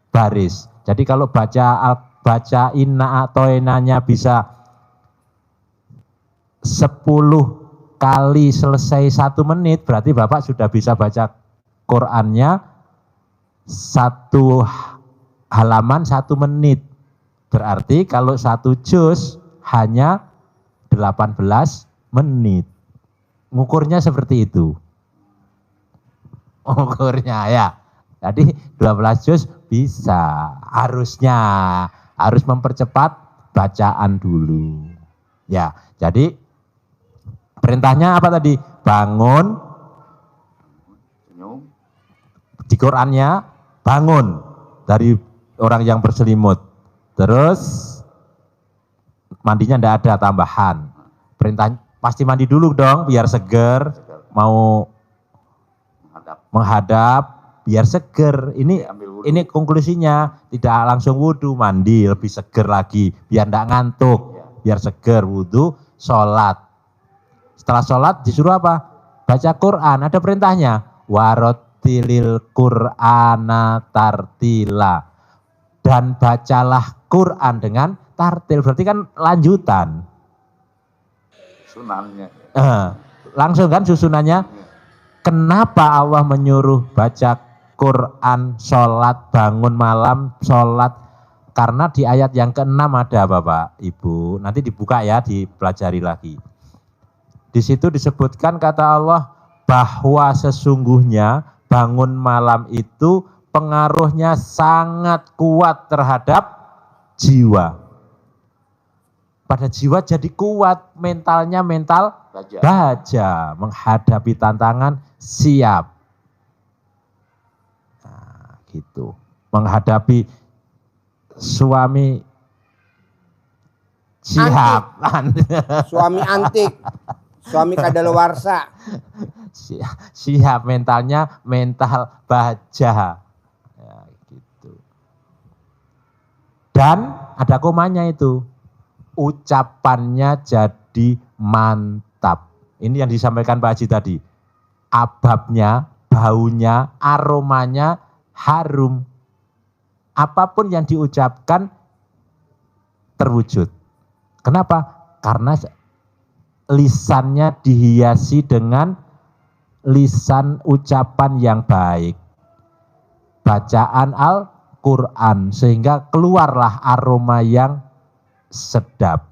baris. Jadi kalau baca inna a'toinanya bisa 10 kali selesai 1 menit, berarti Bapak sudah bisa baca Qur'annya 1 halaman 1 menit. Berarti kalau 1 juz hanya 18 menit. Ngukurnya seperti itu. Ngukurnya ya. Jadi 12 juz bisa. Harus mempercepat bacaan dulu. Ya, jadi perintahnya apa tadi? Bangun. Di Qur'annya bangun dari orang yang berselimut. Terus mandinya tidak ada tambahan. Perintah pasti mandi dulu dong biar seger. Mau menghadap biar seger. Ini konklusinya, tidak langsung wudhu, mandi lebih seger lagi biar tidak ngantuk. Biar seger, wudhu, sholat. Setelah sholat disuruh apa? Baca Quran. Ada perintahnya. Warotilil Qur'ana tartila. Dan bacalah Quran dengan tartil. Berarti kan lanjutan. Sunannya. Langsung kan susunannya. Kenapa Allah menyuruh baca Quran, sholat, bangun malam, sholat? Karena di ayat yang ke-6 ada Bapak, Ibu. Nanti dibuka ya, dipelajari lagi. Di situ disebutkan kata Allah bahwa sesungguhnya bangun malam itu pengaruhnya sangat kuat terhadap jiwa. Pada jiwa jadi kuat, mentalnya mental baja, menghadapi tantangan siap. Nah, gitu. Menghadapi suami siap. Suami antik. Suami kadaluarsa. Siap, mentalnya mental baja. Ya, gitu. Dan ada komanya itu. Ucapannya jadi jadi mantap. Ini yang disampaikan Pak Haji tadi. Ababnya, baunya, aromanya harum. Apapun yang diucapkan terwujud. Kenapa? Karena lisannya dihiasi dengan lisan ucapan yang baik. Bacaan Al-Quran sehingga keluarlah aroma yang sedap.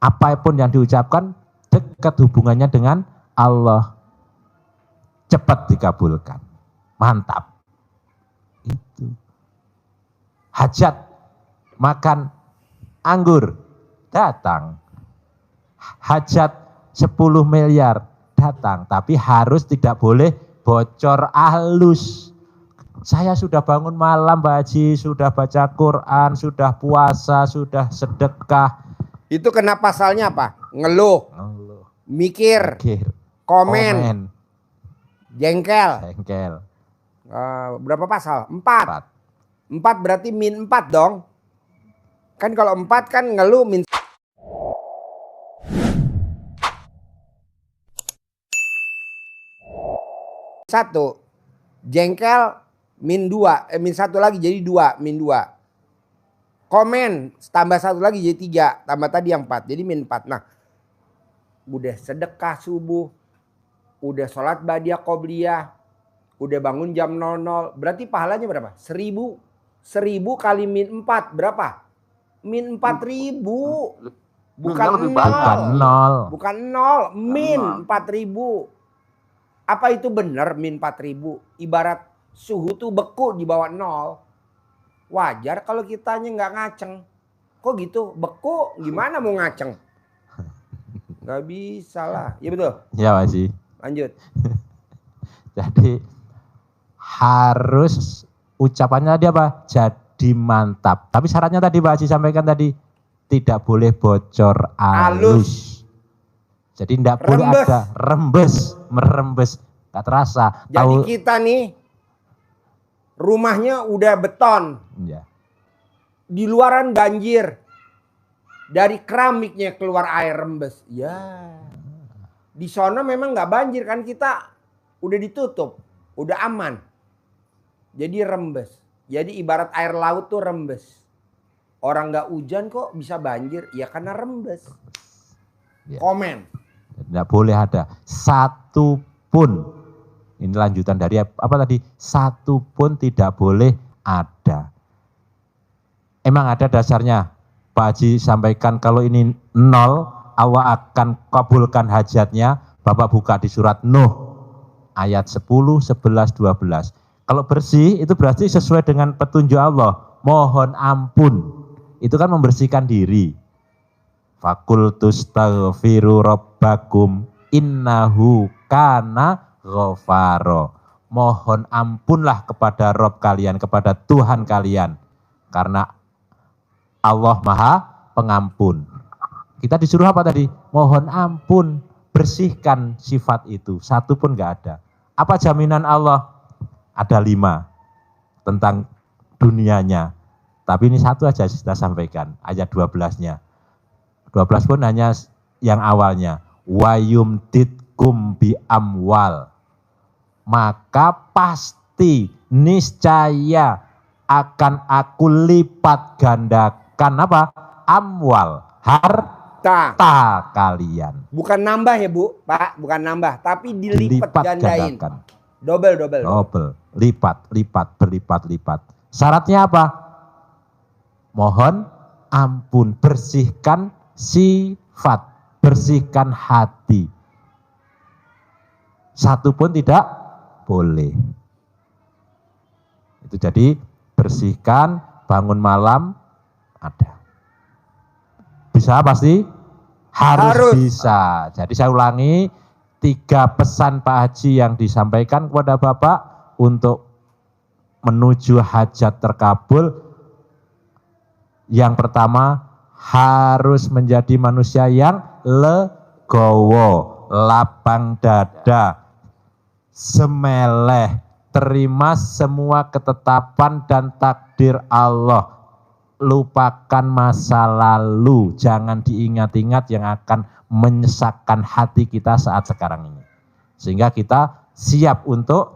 Apapun yang diucapkan dekat hubungannya dengan Allah. Cepat dikabulkan. Mantap. Itu. Hajat makan anggur datang. Hajat 10 miliar datang, tapi harus tidak boleh bocor halus. Saya sudah bangun malam Pak Haji, sudah baca Quran, sudah puasa, sudah sedekah. Itu kena pasalnya apa? Ngeluh, mikir, komen, jengkel. Berapa pasal? 4. 4 berarti min 4 dong. Kan kalau 4 kan ngeluh min 1. Jengkel min 2, min 1 lagi jadi 2, min 2. Komen tambah 1 lagi jadi 3, tambah tadi yang 4 jadi min 4. Nah, udah sedekah subuh, udah sholat badiah qobliyah, udah bangun jam 00, berarti pahalanya berapa? 1000 kali min 4 berapa? Min 4000. Bukan 0. Bukan 0, min 4000. Apa itu benar min 4000? Ibarat suhu tuh beku di bawah 0. Wajar kalau kitanya nggak ngaceng. Kok gitu? Beku gimana mau ngaceng? Nggak bisa lah. Iya betul? Ya Pak Haji. Lanjut. Jadi harus ucapannya tadi apa? Jadi mantap. Tapi syaratnya tadi Pak Haji sampaikan tadi tidak boleh bocor halus. Jadi tidak boleh ada merembes, nggak terasa. Jadi kita nih rumahnya udah beton, ya. Di luaran banjir, dari keramiknya keluar air rembes. Ya, di sana memang nggak banjir kan, kita udah ditutup, udah aman. Jadi rembes. Jadi ibarat air laut tuh rembes. Orang nggak hujan kok bisa banjir, ya karena rembes. Ya. Komen. Tidak boleh ada satu pun, ini lanjutan dari apa tadi, satu pun tidak boleh ada. Emang ada dasarnya, Pak Haji sampaikan kalau ini 0, Allah akan kabulkan hajatnya. Bapak buka di surat Nuh ayat 10, 11, 12. Kalau bersih itu berarti sesuai dengan petunjuk Allah, mohon ampun. Itu kan membersihkan diri. Fakultus taghfiru rabbakum innahu kana ghafaro. Mohon ampunlah kepada Rob kalian, kepada Tuhan kalian. Karena Allah Maha Pengampun. Kita disuruh apa tadi? Mohon ampun, bersihkan sifat itu. Satu pun enggak ada. Apa jaminan Allah? Ada 5 tentang dunianya. Tapi ini satu aja kita sampaikan, ayat 12-nya. 12 pun hanya yang awalnya. Wayum ditkum bi amwal. Maka pasti niscaya akan aku lipat gandakan apa? Amwal, harta kalian. Bukan nambah ya Bu, Pak, bukan nambah, tapi dilipat gandain. Gandakan. Double. Lipat, berlipat-lipat. Syaratnya apa? Mohon ampun, bersihkan sifat, bersihkan hati. Satu pun tidak boleh. Itu jadi bersihkan, bangun malam ada. Bisa pasti? Harus bisa. Jadi saya ulangi 3 pesan Pak Haji yang disampaikan kepada Bapak untuk menuju hajat terkabul. Yang pertama, harus menjadi manusia yang legowo, lapang dada, semeleh, terima semua ketetapan dan takdir Allah. lupakan masa lalu, jangan diingat-ingat yang akan menyesakkan hati kita saat sekarang ini. Sehingga kita siap untuk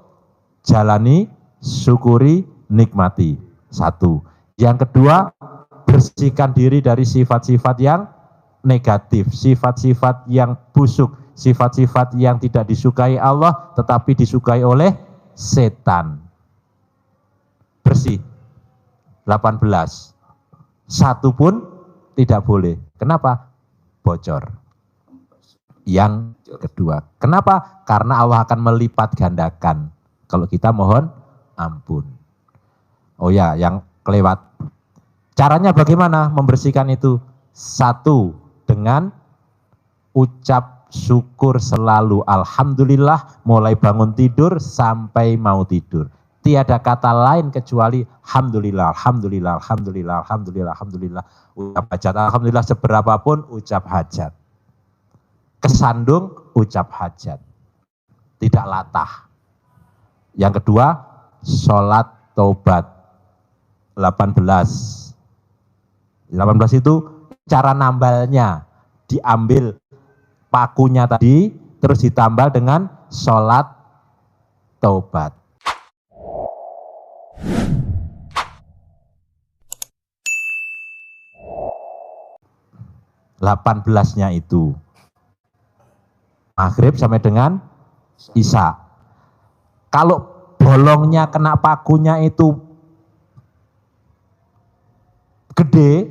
jalani, syukuri, nikmati. Satu. Yang kedua, bersihkan diri dari sifat-sifat yang negatif, sifat-sifat yang busuk, sifat-sifat yang tidak disukai Allah tetapi disukai oleh setan. Bersih. 18. Satu pun tidak boleh. Kenapa? Bocor. Yang kedua. Kenapa? Karena Allah akan melipat gandakan kalau kita mohon ampun. Oh ya, yang kelewat. Caranya bagaimana membersihkan itu? Satu, dengan ucap syukur selalu. Alhamdulillah, mulai bangun tidur sampai mau tidur. Tiada kata lain kecuali alhamdulillah, alhamdulillah, alhamdulillah, alhamdulillah, alhamdulillah. Ucap hajat, alhamdulillah seberapapun ucap hajat. Kesandung ucap hajat. Tidak latah. Yang kedua, sholat taubat. 18 itu cara nambalnya. Diambil pakunya tadi, terus ditambal dengan sholat taubat. Delapan belasnya itu maghrib sampai dengan isya. Kalau bolongnya kena pakunya itu gede,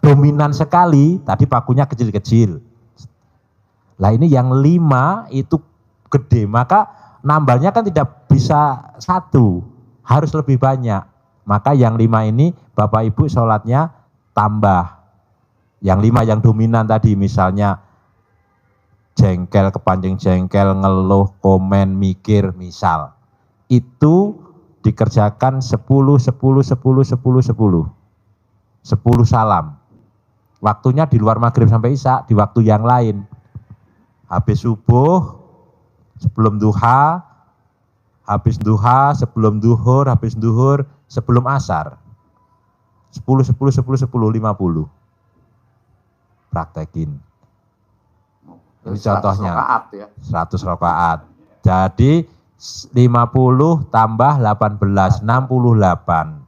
dominan sekali, tadi pakunya kecil-kecil. Lah ini yang 5 itu gede, maka nambalnya kan tidak bisa 1, harus lebih banyak. Maka yang 5 ini Bapak Ibu sholatnya tambah. Yang 5 yang dominan tadi, misalnya jengkel, kepancing jengkel, ngeluh, komen, mikir, misal. Itu dikerjakan 10, 10, 10, 10, 10. 10 salam. Waktunya di luar maghrib sampai isya, di waktu yang lain. Habis subuh, sebelum duha, habis duha, sebelum duhur, habis duhur, sebelum asar. 10, 10, 10, 10, 50. Praktekin. Ini contohnya 100 rakaat. Jadi 50 tambah 18, 68.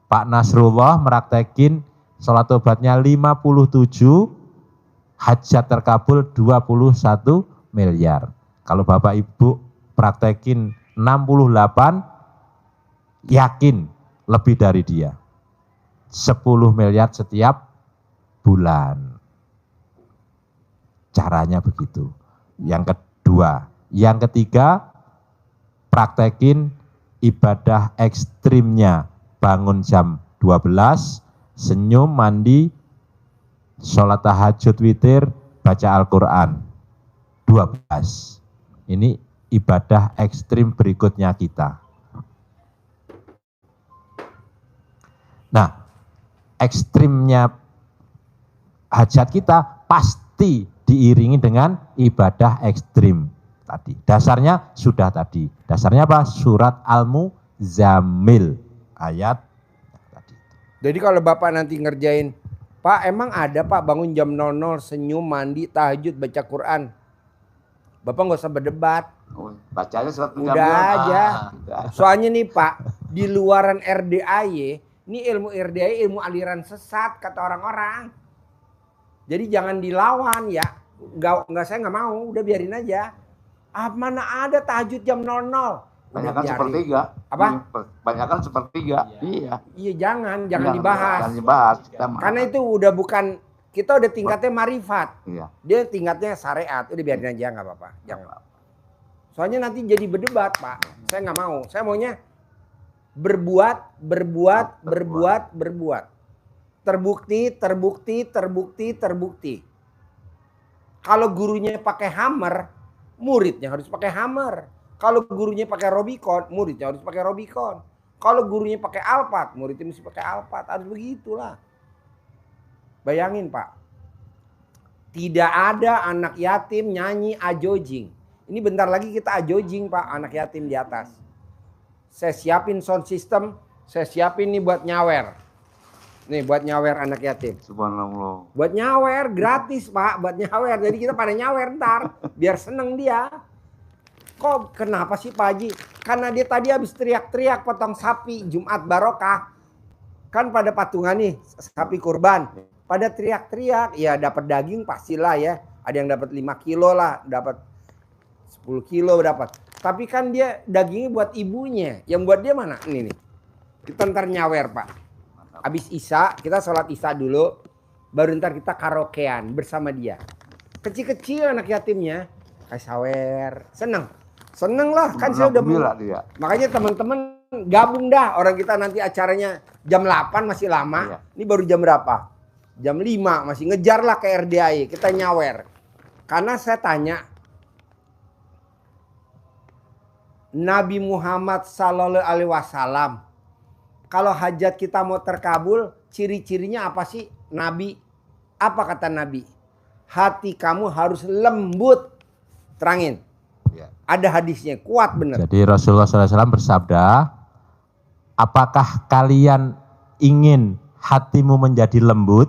Pak Nasrullah meraktekin sholat tobatnya 57, hajat terkabul 21 miliar. Kalau Bapak Ibu praktekin 68, yakin lebih dari dia. 10 miliar setiap bulan. Caranya begitu. Yang kedua. Yang ketiga, praktekin ibadah ekstrimnya. Bangun jam 12, senyum, mandi, sholat tahajud witir, baca Al-Quran. 12. Ini ibadah ekstrim berikutnya kita. Nah, ekstrimnya hajat kita pasti diiringi dengan ibadah ekstrim tadi. Dasarnya sudah tadi. Dasarnya apa? Surat Al-Muzammil ayat tadi. Jadi kalau Bapak nanti ngerjain, Pak emang ada Pak bangun jam 00, senyum, mandi, tahajud, baca Quran. Bapak nggak usah berdebat. Bacanya surat Udah aja. Soalnya nih Pak, di luaran RDAY, ini ilmu RDAY ilmu aliran sesat kata orang-orang. Jadi jangan dilawan ya. Enggak, saya nggak mau, udah biarin aja. Ah, mana ada tahajud jam 00. Banyakan sepertiga. Apa? Banyakan sepertiga. Iya. Iya jangan dibahas. Jangan dibahas. Karena itu udah bukan, kita udah tingkatnya marifat. Iya. Dia tingkatnya syariat, udah biarin aja nggak apa-apa. Jangan. Soalnya nanti jadi berdebat Pak. Saya nggak mau. Saya maunya berbuat. Terbukti. Kalau gurunya pakai hammer, muridnya harus pakai hammer. Kalau gurunya pakai Robicon, muridnya harus pakai Robicon. Kalau gurunya pakai Alphard, muridnya mesti pakai Alphard. Harus begitulah. Bayangin Pak. Tidak ada anak yatim nyanyi ajojing. Ini bentar lagi kita ajojing Pak, anak yatim di atas. Saya siapin sound system, saya siapin nih buat nyawer. Nih buat nyawer anak yatim. Subhanallah. Buat nyawer gratis Pak, buat nyawer. Jadi kita pada nyawer ntar, biar seneng dia. Kok kenapa sih Pak Haji? Karena dia tadi habis teriak-teriak potong sapi Jumat Barokah. Kan pada patungan nih sapi kurban. Pada teriak-teriak, ya dapat daging pastilah ya. Ada yang dapat 5 kilo lah, dapat 10 kilo dapat. Tapi kan dia dagingnya buat ibunya. Yang buat dia mana? Ini nih. Kita ntar nyawer Pak. Habis Isya, kita sholat Isya dulu. Baru ntar kita karaokean bersama dia. Kecil-kecil anak yatimnya. Kayak sawer. Seneng. Seneng lah. Kan saya udah dia. Makanya teman-teman gabung dah. Orang kita nanti acaranya jam 8 masih lama. Ini baru jam berapa? Jam 5 masih ngejar lah ke RDAI. Kita nyawer. Karena saya tanya. Nabi Muhammad Sallallahu Alaihi Wasallam. Kalau hajat kita mau terkabul, ciri-cirinya apa sih Nabi? Apa kata Nabi? Hati kamu harus lembut. Terangin. Ya. Ada hadisnya, kuat bener. Jadi Rasulullah SAW bersabda, apakah kalian ingin hatimu menjadi lembut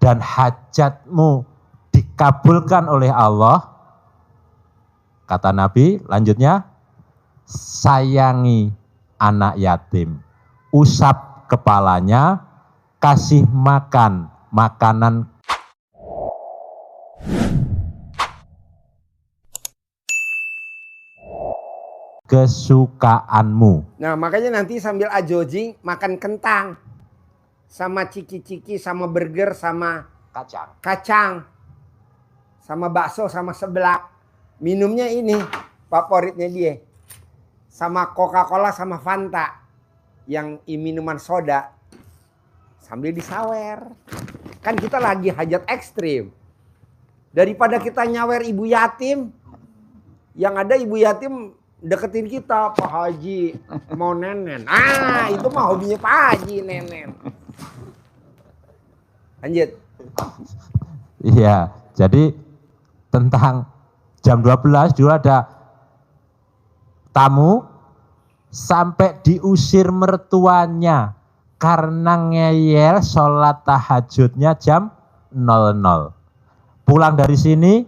dan hajatmu dikabulkan oleh Allah? Kata Nabi, lanjutnya, sayangi anak yatim. Usap kepalanya, kasih makan makanan kesukaanmu. Nah makanya nanti sambil ajojing makan kentang. Sama ciki-ciki, sama burger, sama kacang. Sama bakso, sama seblak. Minumnya ini, favoritnya dia. Sama Coca-Cola, sama Fanta. Yang minuman soda sambil disawer. Kan kita lagi hajat ekstrim. Daripada kita nyawer ibu yatim, yang ada ibu yatim deketin kita, Pak Haji mau nenen. Ah, itu mah hobinya Pak Haji, nenen. Lanjut. Iya, jadi tentang jam 12 juga ada tamu sampai diusir mertuanya karena ngeyel sholat tahajudnya jam 00. Pulang dari sini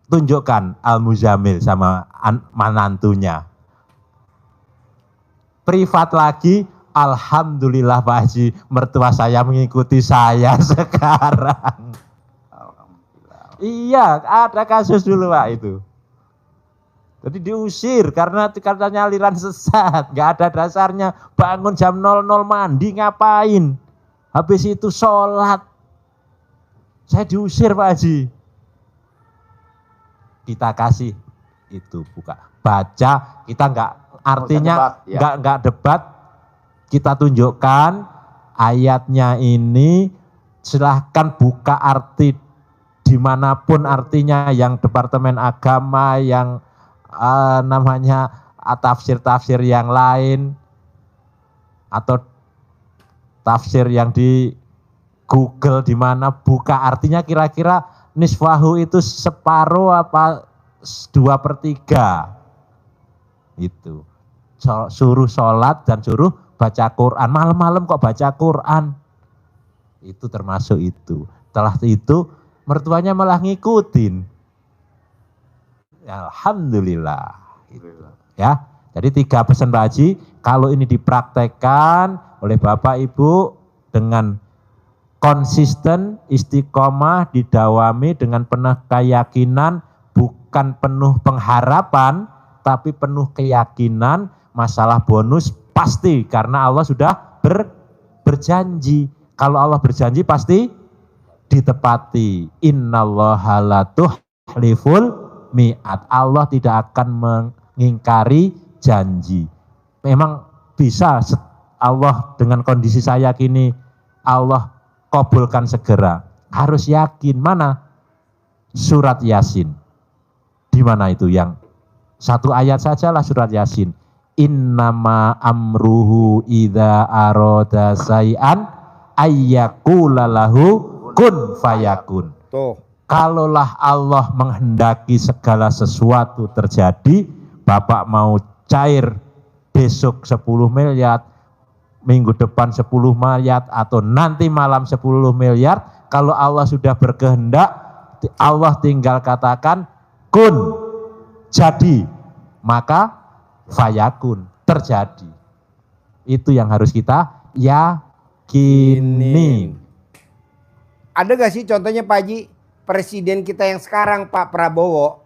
tunjukkan Al-Muzamil sama manantunya. Privat lagi, alhamdulillah Pak Haji, mertua saya mengikuti saya sekarang. Iya, ada kasus dulu Pak itu. Jadi diusir karena katanya aliran sesat, nggak ada dasarnya. Bangun jam 00 mandi ngapain? Habis itu sholat. Saya diusir Pak Haji. Kita kasih itu buka, baca, kita nggak artinya nggak debat, kita tunjukkan ayatnya ini. Silahkan buka arti dimanapun artinya, yang Departemen Agama, yang namanya tafsir-tafsir yang lain, atau tafsir yang di Google, di mana buka artinya kira-kira nisfahu itu separuh apa 2/3 itu. Suruh sholat dan suruh baca Quran. Malam-malam kok baca Quran, itu termasuk itu. Setelah itu mertuanya malah ngikutin. Alhamdulillah gitu. Ya, jadi 3 pesan Pak Haji, kalau ini dipraktekkan oleh Bapak Ibu dengan konsisten, istiqomah, didawami dengan penuh keyakinan, bukan penuh pengharapan, tapi penuh keyakinan, masalah bonus pasti, karena Allah sudah berjanji. Kalau Allah berjanji pasti ditepati. Innallaha la tuhliful mi'at. Allah tidak akan mengingkari janji. Memang bisa Allah dengan kondisi saya kini, Allah kabulkan segera. Harus yakin. Mana? Surat Yasin. Di mana itu? Yang 1 ayat sajalah surat Yasin. Innama amruhu idza arada say'an ayyaqula lahu kun fayakun. Tuh. Kalaulah Allah menghendaki segala sesuatu terjadi, Bapak mau cair besok 10 miliar, minggu depan 10 miliar atau nanti malam 10 miliar, kalau Allah sudah berkehendak, Allah tinggal katakan kun, jadi, maka fayakun, terjadi. Itu yang harus kita yakini. Ada gak sih contohnya Pak Haji, presiden kita yang sekarang Pak Prabowo,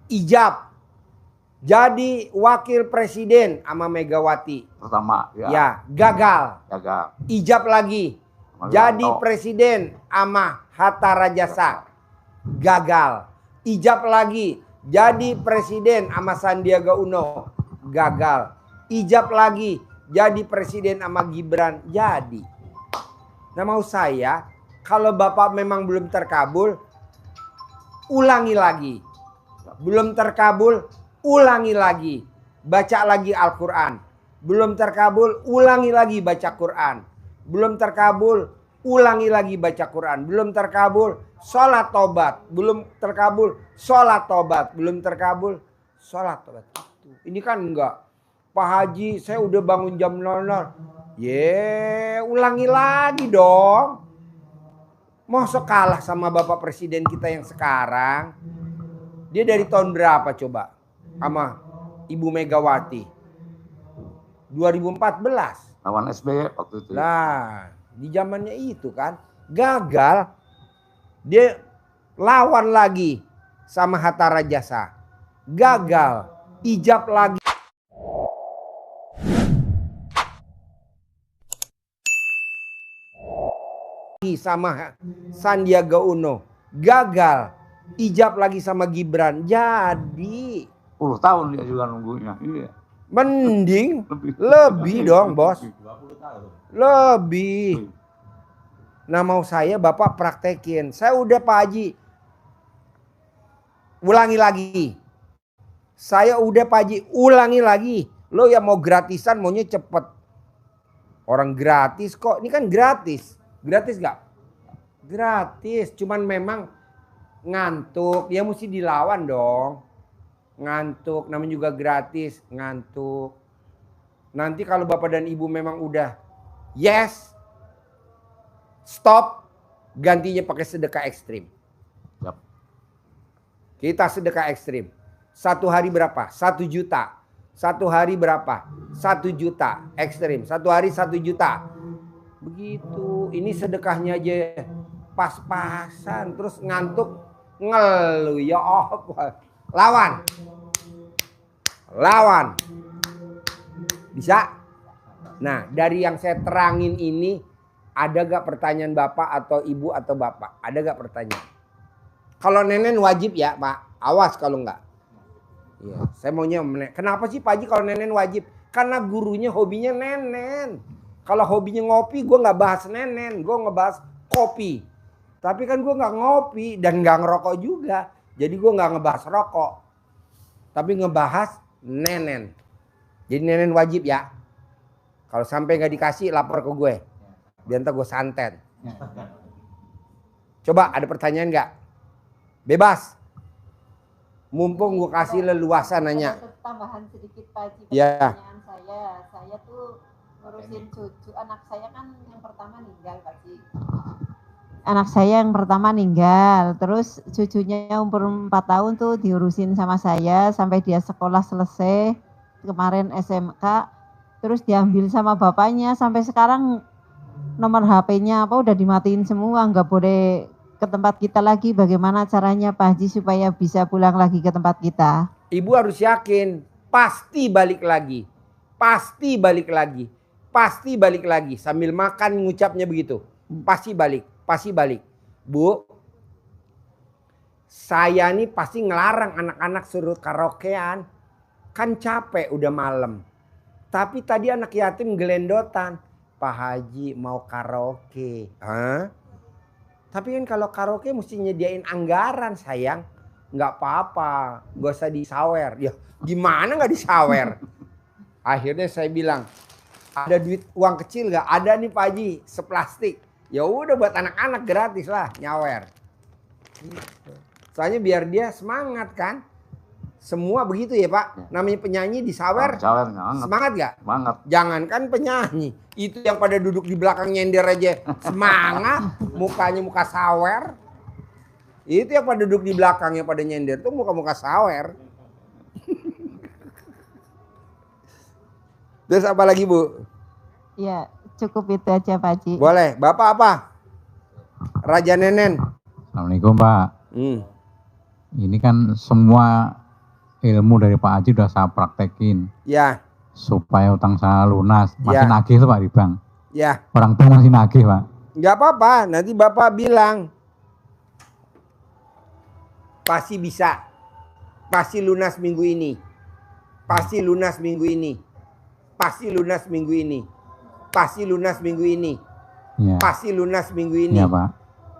ijab jadi wakil presiden sama Megawati. Pertama Ya, gagal. Ijab lagi. Jadi presiden sama Hatta Rajasa. Gagal. Ijab lagi. Jadi presiden sama Sandiaga Uno. Gagal. Ijab lagi. Jadi presiden sama Gibran. Jadi. Nah mau saya, kalau Bapak memang belum terkabul, ulangi lagi. Belum terkabul, ulangi lagi. Baca lagi Al-Quran. Belum terkabul, ulangi lagi baca Quran. Belum terkabul, ulangi lagi baca Quran. Belum terkabul, sholat tobat. Belum terkabul, sholat tobat. Belum terkabul, sholat tobat. Ini kan enggak. Pak Haji, saya udah bangun jam 00. Ulangi lagi dong. Masa kalah sama Bapak Presiden kita yang sekarang. Dia dari tahun berapa coba? Sama Ibu Megawati. 2014. Lawan SBY waktu itu. Nah, di zamannya itu kan. Gagal. Dia lawan lagi sama Hatta Rajasa. Gagal. Ijab lagi. Sama Sandiaga Uno. Gagal. Ijab lagi sama Gibran. Jadi 10 tahun dia juga nunggunya. Iya. mending lebih dong bos. 20 tahun. Lebih. Nah mau saya Bapak praktekin. Saya udah Pak Haji. Ulangi lagi. Saya udah Pak Haji. Ulangi lagi. Lo yang mau gratisan maunya cepet. Orang gratis kok. Ini kan gratis. Gratis gak? Gratis. Cuman memang ngantuk. Ya mesti dilawan dong. Ngantuk. Namanya juga gratis. Ngantuk. Nanti kalau Bapak dan Ibu memang udah yes. Stop. Gantinya pakai sedekah ekstrim. Yap. Kita sedekah ekstrim. 1 hari berapa? 1 juta. 1 hari berapa? 1 juta. Ekstrim. 1 hari 1 juta. Begitu. Ini sedekahnya aja pas-pasan. Terus ngantuk. Ngeluh. Ya Allah. Lawan. Lawan. Bisa? Nah dari yang saya terangin ini. Ada gak pertanyaan Bapak atau Ibu atau Bapak? Ada gak pertanyaan? Kalau nenen wajib ya Pak. Awas kalau enggak. Ya, saya maunya kenapa sih Pak Haji kalau nenen wajib? Karena gurunya hobinya nenen. Kalau hobinya ngopi gue gak bahas nenen. Gue ngebahas kopi. Tapi kan gue gak ngopi dan gak ngerokok juga. Jadi gue gak ngebahas rokok. Tapi ngebahas nenen. Jadi nenen wajib ya. Kalau sampai gak dikasih lapor ke gue. Biar ntar gue santet. Coba ada pertanyaan nggak? Bebas. Mumpung gue kasih leluasa nanya. Ada tambahan sedikit Pak Haji. Ya. Pertanyaan saya tuh ngurusin cucu. Anak saya kan yang pertama meninggal Pak Haji. Anak saya yang pertama meninggal. Terus cucunya umur 4 tahun tuh diurusin sama saya. Sampai dia sekolah selesai. Kemarin SMK. Terus diambil sama bapaknya. Sampai sekarang nomor HP-nya apa udah dimatiin semua, nggak boleh ke tempat kita lagi. Bagaimana caranya Pak Haji supaya bisa pulang lagi ke tempat kita? Ibu harus yakin pasti balik lagi. Pasti balik lagi. Pasti balik lagi. Sambil makan ngucapnya begitu. Pasti balik. Pasti balik. Bu, saya nih pasti ngelarang anak-anak suruh karaokean. Kan capek udah malam. Tapi tadi anak yatim gelendotan. Pak Haji mau karaoke. Hah? Tapi kan kalau karaoke mesti nyediain anggaran sayang. Nggak apa-apa. Gak usah disawer. Ya gimana nggak disawer? Akhirnya saya bilang. Ada duit uang kecil nggak? Ada nih Pak Haji. Seplastik. Ya udah buat anak-anak gratis lah nyawer. Gitu. Soalnya biar dia semangat kan. Semua begitu ya Pak. Namanya penyanyi disawer. Sawer banget. Semangat gak? Banget. Jangankan penyanyi, itu yang pada duduk di belakang nyender aja semangat, mukanya muka sawer. Itu yang pada duduk di belakang yang pada nyender tuh muka-muka sawer. Terus apa lagi Bu? Ya cukup itu aja Pak Haji. Boleh. Bapak apa? Raja Nenen. Assalamualaikum Pak. Ini kan semua ilmu dari Pak Haji udah saya praktekin Ya, supaya utang saya lunas. Masih Ya. nagih tuh Pak di bank. ya. Orang tua masih nagih Pak. Nggak apa-apa. Nanti Bapak bilang pasti bisa. Pasti lunas minggu ini. Pasti lunas minggu ini. Pasti lunas minggu ini. Pasti lunas minggu ini. Iya. Pasti lunas minggu ini. Iya Pak.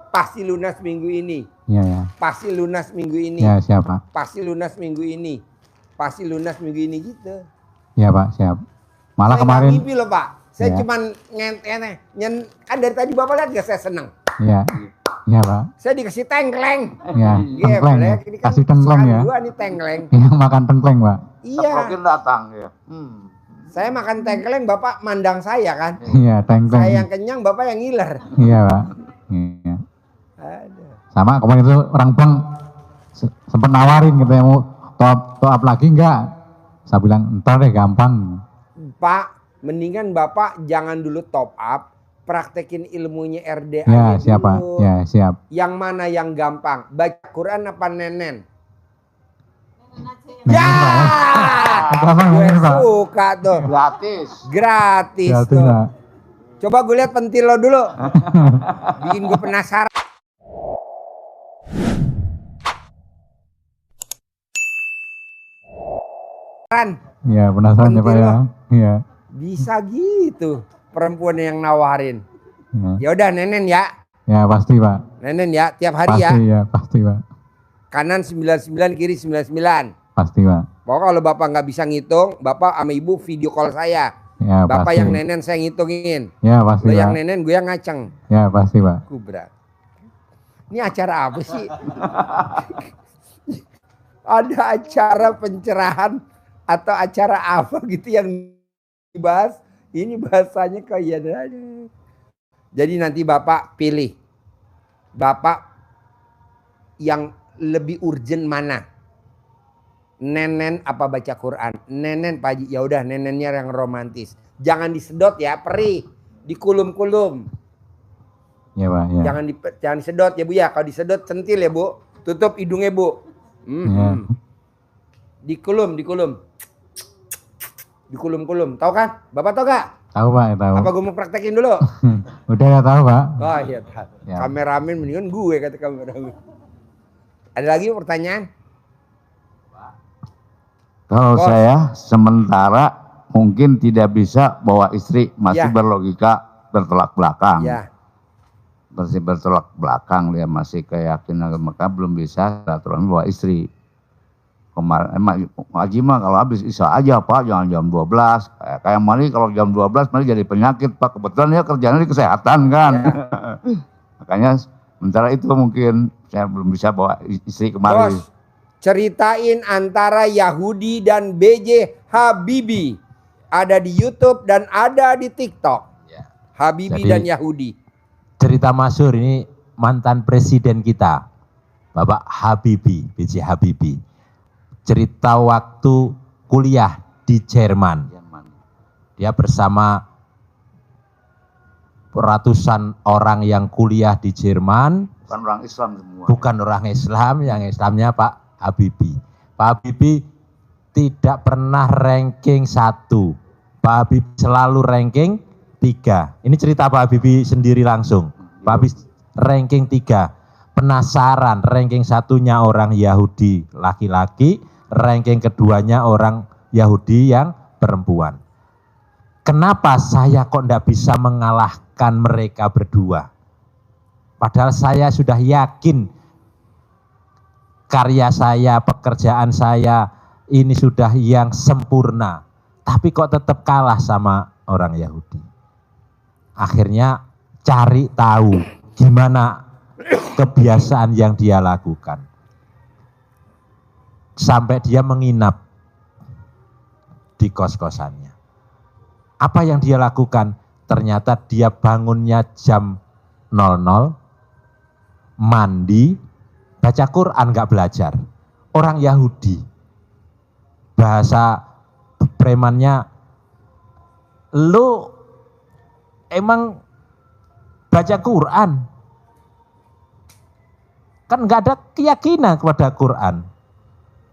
Pasti lunas minggu ini. Iya ya. Pasti lunas minggu ini. Iya siap Pak. Pasti lunas minggu ini. Pasti lunas minggu ini gitu. Iya Pak siap. Malah Saya kemarin. nggak mimpi loh Pak. Saya Iya. cuman kan dari tadi Bapak lihat gak saya seneng. Iya. Iya Pak. Saya dikasih tengkleng. Iya. Iya, Tengkleng ya. Black. Ini kan Kasih tengkleng ya. Gua nih tengkleng. Yang makan tengkleng Pak. Iya. Mungkin datang ya. Saya makan tengkleng, Bapak mandang saya kan. Iya tengkleng. Saya yang kenyang, Bapak yang ngiler. Iya Pak. Iya. Aduh. Sama kemarin itu orang bank sempat nawarin gitu ya, mau top up lagi enggak? Saya bilang entar deh gampang. Pak, mendingan Bapak jangan dulu top up, praktekin ilmunya RDA Ya siap Pak. dulu. Ya siap. Yang mana yang gampang? Baca Quran apa nenen? Nenen, Ya, Apa, gue nenen, Pak? suka tuh. Gratis. Gratis Gratis, tuh. Pak. Coba gue lihat pentil lo dulu. Bikin gue penasaran. Iya penasaran ya Pak ya. Iya. Bisa gitu perempuan yang nawarin. Ya. Ya udah nenen ya. Ya pasti Pak. Nenen ya tiap hari ya. Pasti ya pasti Pak. Kanan 99 kiri 99. Pasti Pak. Pokoknya kalau Bapak nggak bisa ngitung, Bapak sama Ibu video call saya. Ya Bapak pasti. yang nenen saya ngitungin. Ya pasti Lo Pak. yang nenen gue yang ngaceng. Ya pasti Pak. Kubra. Ini acara apa sih? Ada acara pencerahan atau acara apa gitu yang dibahas? Ini bahasanya kayak jadi nanti Bapak pilih. Bapak yang lebih urgent mana? Nenen apa baca Quran? Nenen Pak Haji, ya udah nenennya yang romantis. Jangan disedot ya, perih. Dikulum-kulum. Ya Pak. Ya. Jangan disedot ya Bu ya. Kalau disedot centil ya Bu. Tutup hidungnya Bu. Ya. Dikulum. Dikulum-kulum. Tahu kan? Bapak tahu gak? Tahu Pak. Tahu. Apa gue mau praktekin dulu? Udah ya tahu Pak. Oh iya tahu. Ya. Kameramen mendingan gue kata kameramen. Ada lagi pertanyaan? Kalau Bos. saya sementara mungkin tidak bisa bawa istri, masih Ya. berlogika bertolak belakang. Ya. Masih bertolak belakang, dia masih keyakinan mereka belum bisa silaturahmi bawa istri. Kemarin Haji mah kalau habis isya aja Pak, jangan jam 12. Kayak Mali kalau jam 12 Mali jadi penyakit Pak. Kebetulan dia kerjanya di kesehatan kan. Makanya sementara itu mungkin saya belum bisa bawa istri kemari. Bos, ceritain antara Yahudi dan B.J. Habibie. Ada di YouTube dan ada di TikTok. Ya. Habibie Jadi- dan Yahudi. Cerita masyhur ini mantan presiden kita, Bapak Habibie, B.J. Habibie. Cerita waktu kuliah di Jerman. Dia bersama ratusan orang yang kuliah di Jerman, Bukan orang Islam semua. bukan orang Islam, yang Islamnya Pak Habibie. Pak Habibie tidak pernah ranking 1. Pak Habibie selalu ranking 3. Ini cerita Pak Habibie sendiri langsung. Pak Habibie ranking 3. Penasaran, ranking satunya orang Yahudi laki-laki, ranking keduanya orang Yahudi yang perempuan. Kenapa saya kok tidak bisa mengalahkan mereka berdua? Padahal saya sudah yakin karya saya, pekerjaan saya ini sudah yang sempurna. Tapi kok tetap kalah sama orang Yahudi. Akhirnya cari tahu gimana kebiasaan yang dia lakukan. sampai dia menginap di kos-kosannya. Apa yang dia lakukan? Ternyata dia bangunnya jam 00, mandi, baca Quran, nggak belajar. Orang Yahudi, bahasa premannya, lu emang baca Quran? Kan nggak ada keyakinan kepada Quran.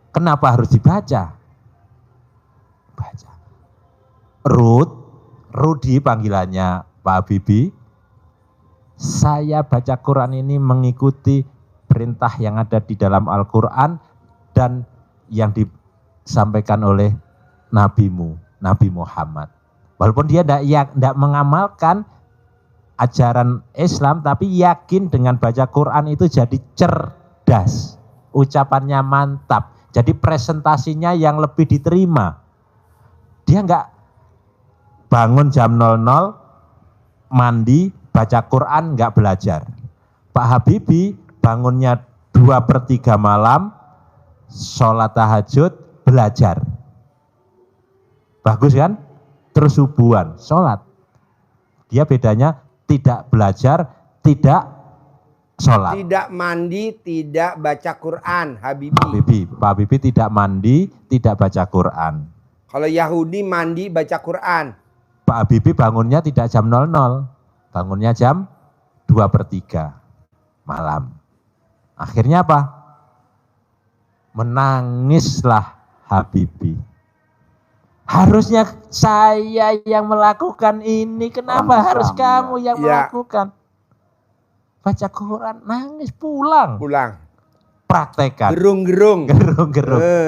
Kenapa harus dibaca? Baca. Rudi panggilannya Pak Habibie, saya baca Quran ini mengikuti perintah yang ada di dalam Al-Quran dan yang disampaikan oleh nabimu, Nabi Muhammad. Walaupun dia tidak mengamalkan ajaran Islam, tapi yakin dengan baca Quran itu jadi cerdas, ucapannya mantap, jadi presentasinya yang lebih diterima. Dia enggak bangun jam 00, mandi, baca Quran, enggak belajar. Pak Habibie bangunnya 2/3 malam, sholat tahajud, belajar. Bagus kan? Terus subuhan, sholat. Dia bedanya tidak belajar, tidak sholat. Tidak mandi, tidak baca Quran, Habibie. Pak Habibie tidak mandi, tidak baca Quran. Kalau Yahudi mandi, baca Quran. Pak Habibie bangunnya tidak jam 00, bangunnya jam 2/3 malam. Akhirnya apa? Menangislah Habibie. Harusnya saya yang melakukan ini, kenapa harus kamu yang melakukan? Baca Quran, nangis, pulang. Praktekan. Gerung-gerung.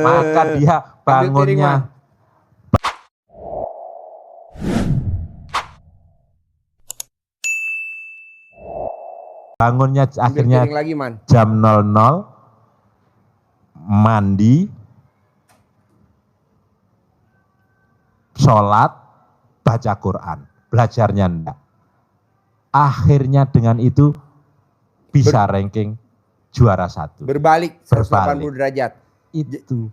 Maka dia bangunnya. Bangunnya akhirnya lagi, Man. jam 00, mandi, sholat, baca Quran, belajarnya enggak. Akhirnya dengan itu bisa ranking juara 1. Berbalik 180 derajat. Itu.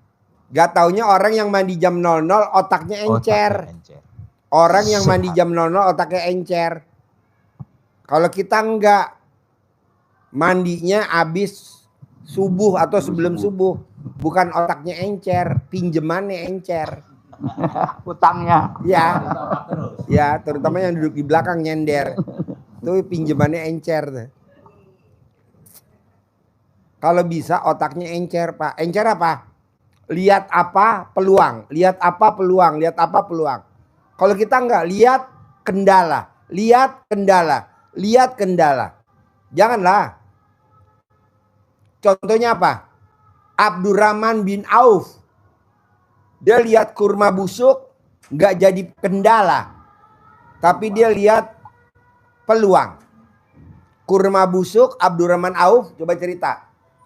Gak taunya orang yang mandi jam 00 otaknya encer. Orang yang mandi jam 00 otaknya encer. Kalau kita enggak, mandinya habis subuh atau sebelum subuh. Bukan otaknya encer, pinjemannya encer. Utangnya. Ya, terutama yang duduk di belakang nyender. Itu pinjemannya encer. Kalau bisa otaknya encer, Pak. Encer apa? Lihat apa peluang, lihat apa peluang, lihat apa peluang. Kalau kita enggak, lihat kendala, lihat kendala, lihat kendala. Janganlah. Contohnya apa? Abdurrahman bin Auf. Dia lihat kurma busuk, nggak jadi kendala. Tapi dia lihat peluang. Kurma busuk, Abdurrahman Auf, coba cerita.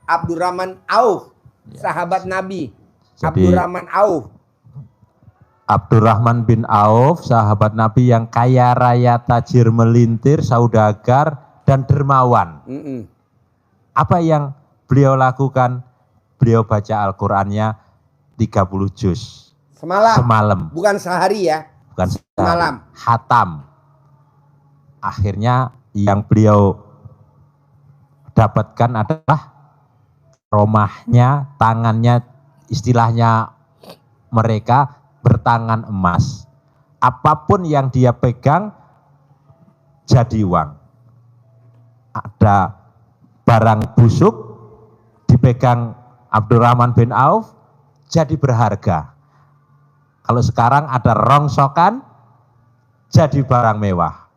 Abdurrahman Auf, sahabat Nabi. Abdurrahman Auf. Abdurrahman bin Auf, sahabat Nabi yang kaya raya, tajir melintir, saudagar, dan dermawan. Apa yang beliau lakukan? Beliau baca Al-Qur'annya 30 juz. Semalam. Bukan sehari ya. Bukan sehari. Semalam. Hatam. Akhirnya yang beliau dapatkan adalah romahnya, tangannya, istilahnya mereka bertangan emas. Apapun yang dia pegang jadi uang. Ada barang busuk dipegang Abdurrahman bin Auf jadi berharga. Kalau sekarang ada rongsokan jadi barang mewah,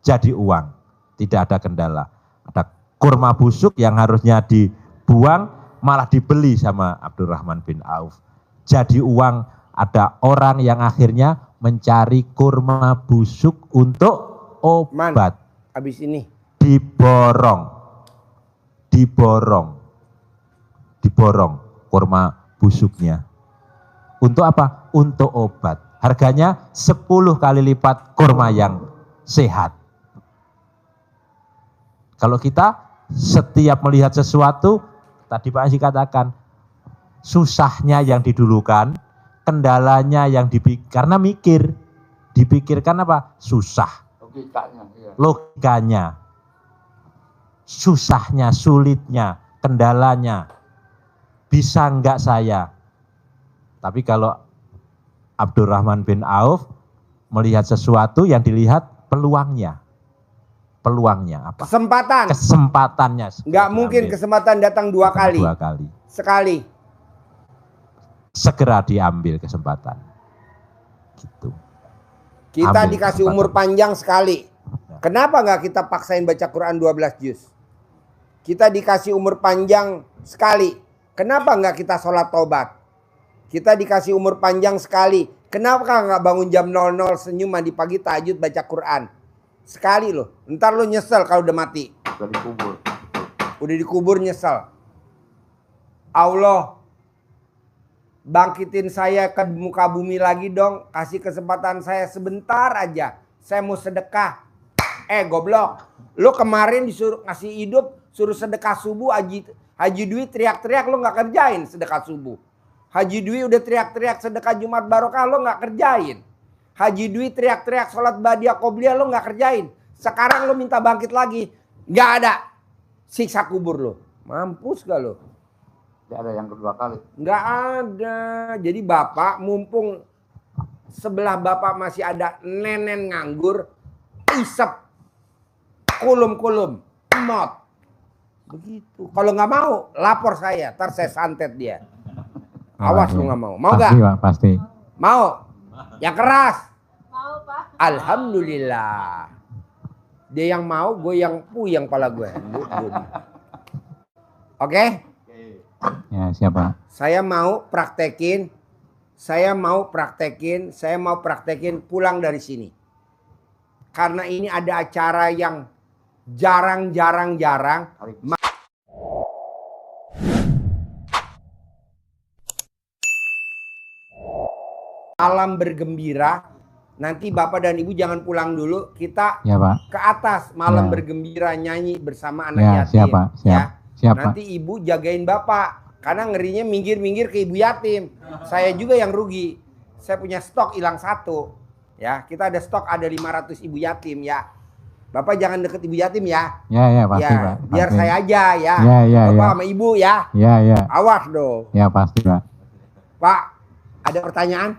jadi uang, tidak ada kendala. Ada kurma busuk yang harusnya dibuang malah dibeli sama Abdurrahman bin Auf. Jadi uang, ada orang yang akhirnya mencari kurma busuk untuk obat. Habis ini diborong kurma busuknya. Untuk apa? Untuk obat. Harganya 10 kali lipat kurma yang sehat. Kalau kita setiap melihat sesuatu, tadi Pak Haji katakan, susahnya yang didulukan, kendalanya yang karena dipikirkan apa? Susah. Logikanya, iya. Logikanya, susahnya, sulitnya, kendalanya, bisa enggak saya? Tapi kalau Abdurrahman bin Auf melihat sesuatu yang dilihat peluangnya. Peluangnya apa? Kesempatan. Kesempatannya. Nggak mungkin kesempatan datang dua kali. Dua kali. Sekali. Segera diambil kesempatan. Gitu. Kita Ambil dikasih kesempatan. umur panjang sekali. Kenapa nggak kita paksain baca Quran 12 juz? Kita dikasih umur panjang sekali. Kenapa nggak kita sholat taubat? Kita dikasih umur panjang sekali. Kenapa nggak bangun jam 00 senyum mandi pagi tahajud baca Quran? Sekali loh. Ntar lo nyesel kalau udah mati. Udah dikubur. Udah dikubur nyesel. Allah, bangkitin saya ke muka bumi lagi dong. Kasih kesempatan saya sebentar aja. Saya mau sedekah. Goblok. Lo kemarin disuruh ngasih hidup, suruh sedekah subuh, Haji Dwi teriak-teriak, lo gak kerjain sedekah subuh. Haji Dwi udah teriak-teriak sedekah Jumat Barokah, lo gak kerjain. Haji Dwi teriak-teriak sholat Badiah Qobliyah, lo gak kerjain. Sekarang lo minta bangkit lagi. Gak ada. Siksa kubur lo. Mampus gak lo? Tidak ada yang kedua kali. Nggak ada. Jadi bapak mumpung sebelah bapak masih ada nenen nganggur, isep, kulum-kulum, emot. Begitu. Kalau nggak mau, lapor saya. Ntar saya santet dia. Awas lu nggak mau. Mau nggak? Pasti Pak, pasti. Mau. Yang keras. Mau Pak. Alhamdulillah. Dia yang mau, gue yang puyeng pala gue. Oke? Ya, siapa? Saya mau praktekin pulang dari sini. Karena ini ada acara yang jarang. Malam bergembira. Nanti Bapak dan Ibu jangan pulang dulu. Kita Ya, Pak. ke atas malam Ya. bergembira nyanyi bersama anak Ya, yatim. siapa? Siapa? Nanti Ibu jagain Bapak. Karena ngerinya minggir-minggir ke ibu yatim. Saya juga yang rugi. Saya punya stok hilang 1. Ya, kita ada stok ada 500 ibu yatim ya. Bapak jangan deket ibu yatim ya. Ya, pasti Ya, Pak. biar Pasti. saya aja ya. Ya, Bapak ya. sama ibu ya. Ya. Awas dong. Ya, pasti Pak. Pak, ada pertanyaan?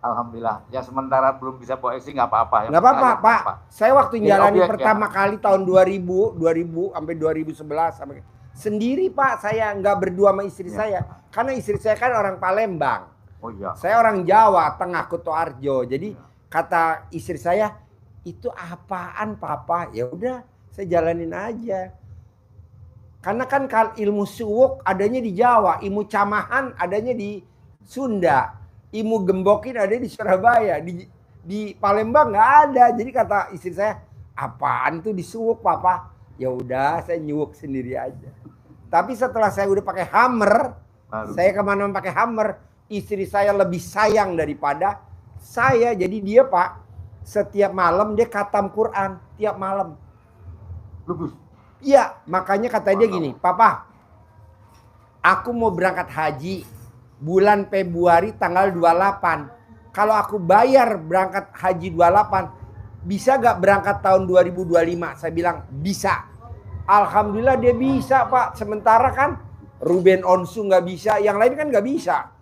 Alhamdulillah. Ya sementara belum bisa poesi nggak apa-apa. Yang Nggak apa-apa, penting Pak. Saya waktu Jadi jalani objek, pertama kali tahun 2000 sampai 2011 sampai sendiri Pak. Saya nggak berdua sama istri saya. Karena istri saya kan orang Palembang. Oh iya. Saya orang Jawa, Tengah Kutoarjo. Jadi kata istri saya, itu apaan Papa? Ya udah, saya jalanin aja. Karena kan ilmu suwuk adanya di Jawa, ilmu camahan adanya di Sunda. Ilmu gembokin ada di Surabaya, di Palembang nggak ada. Jadi kata istri saya, apaan tuh disuwuk Papa? Ya udah, saya nyuwuk sendiri aja. Tapi setelah saya udah pakai hammer, saya kemana-mana pakai hammer, istri saya lebih sayang daripada saya. Jadi dia Pak, setiap malam dia khatam Quran tiap malam. Bagus. Iya, makanya kata dia gini, Papa, aku mau berangkat haji bulan Februari tanggal 28. Kalau aku bayar berangkat haji 28, bisa gak berangkat tahun 2025? Saya bilang bisa. Alhamdulillah dia bisa Pak. Sementara kan Ruben Onsu gak bisa, yang lain kan gak bisa.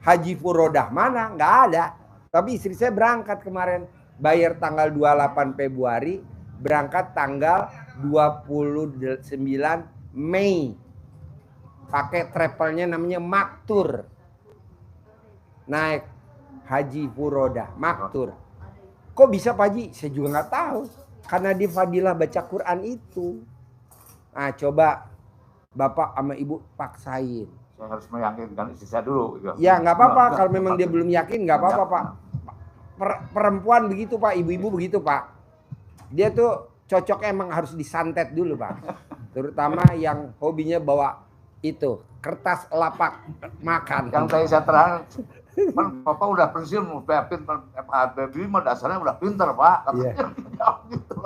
Haji Furodah mana? Gak ada. Tapi istri saya berangkat kemarin. Bayar tanggal 28 Februari, berangkat tanggal 29 Mei. Pakai travelnya namanya Maktur. Naik Haji Furodah, Maktur. Kok bisa Pak Haji? Saya juga nggak tahu. Karena di fadilah baca Quran itu. Nah coba Bapak sama Ibu paksain. Saya harus meyakinkan istri saya dulu. Ya nggak apa-apa. Kalau memang dia belum yakin nggak apa-apa Pak. Perempuan begitu Pak, ibu-ibu begitu Pak. Dia tuh cocoknya emang harus disantet dulu Pak. Terutama yang hobinya bawa itu kertas lapak makan. Yang tadi saya terang, Papa udah pensiun, udah pintar. Baby mah dasarnya udah pintar Pak. Katanya jawab gitu.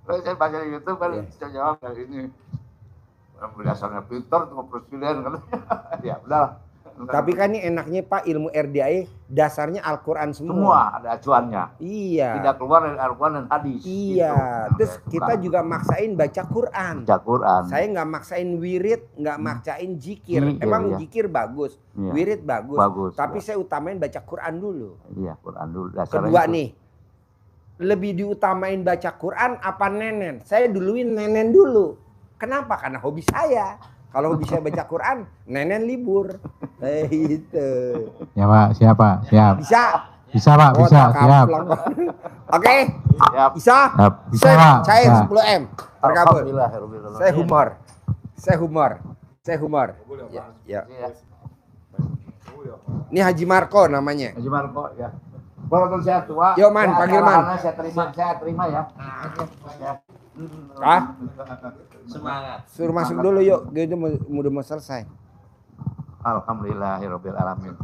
Saya baca di YouTube kan saya jawab kayak ini. Dasarnya pintar tuh presiden kan. Ya udah. Tapi kan ini enaknya Pak, ilmu RDAE dasarnya Al-Quran semua. Semua ada acuannya. Iya. Tidak keluar dari Al-Quran dan hadis. Iya. Gitu. Terus kita juga maksain baca Quran. Baca Quran. Saya nggak maksain wirid, nggak maksain jikir. Zikir, Emang iya. jikir bagus, Iya. wirid bagus. Bagus, Tapi iya. saya utamain baca Quran dulu. Iya, Quran dulu. Dasarnya Kedua itu. nih, lebih diutamain baca Quran apa nenen? Saya duluin nenen dulu. Kenapa? Karena hobi saya. Kalau hobi saya baca Quran, nenen libur. Gitu. Ya Pak, siap Pak, siap. Bisa? Bisa Pak, Oh, bisa, tak siap. kaplang. Oke, Siap. bisa? Siap. Bisa Saya Pak. cair bisa. 10M. Terkabul. Alhamdulillah. Saya humor. Saya humor. Saya humor. Ya, ya. Iya. Ini Haji Marco namanya. Haji Marco ya. Walaupun saya tua. Yuk, Man, ya, panggil, Man. arahannya saya terima ya. Ya. Ah? Semangat. Suruh masuk dulu yuk. Dia udah mau selesai. Alhamdulillahirabbil alamin.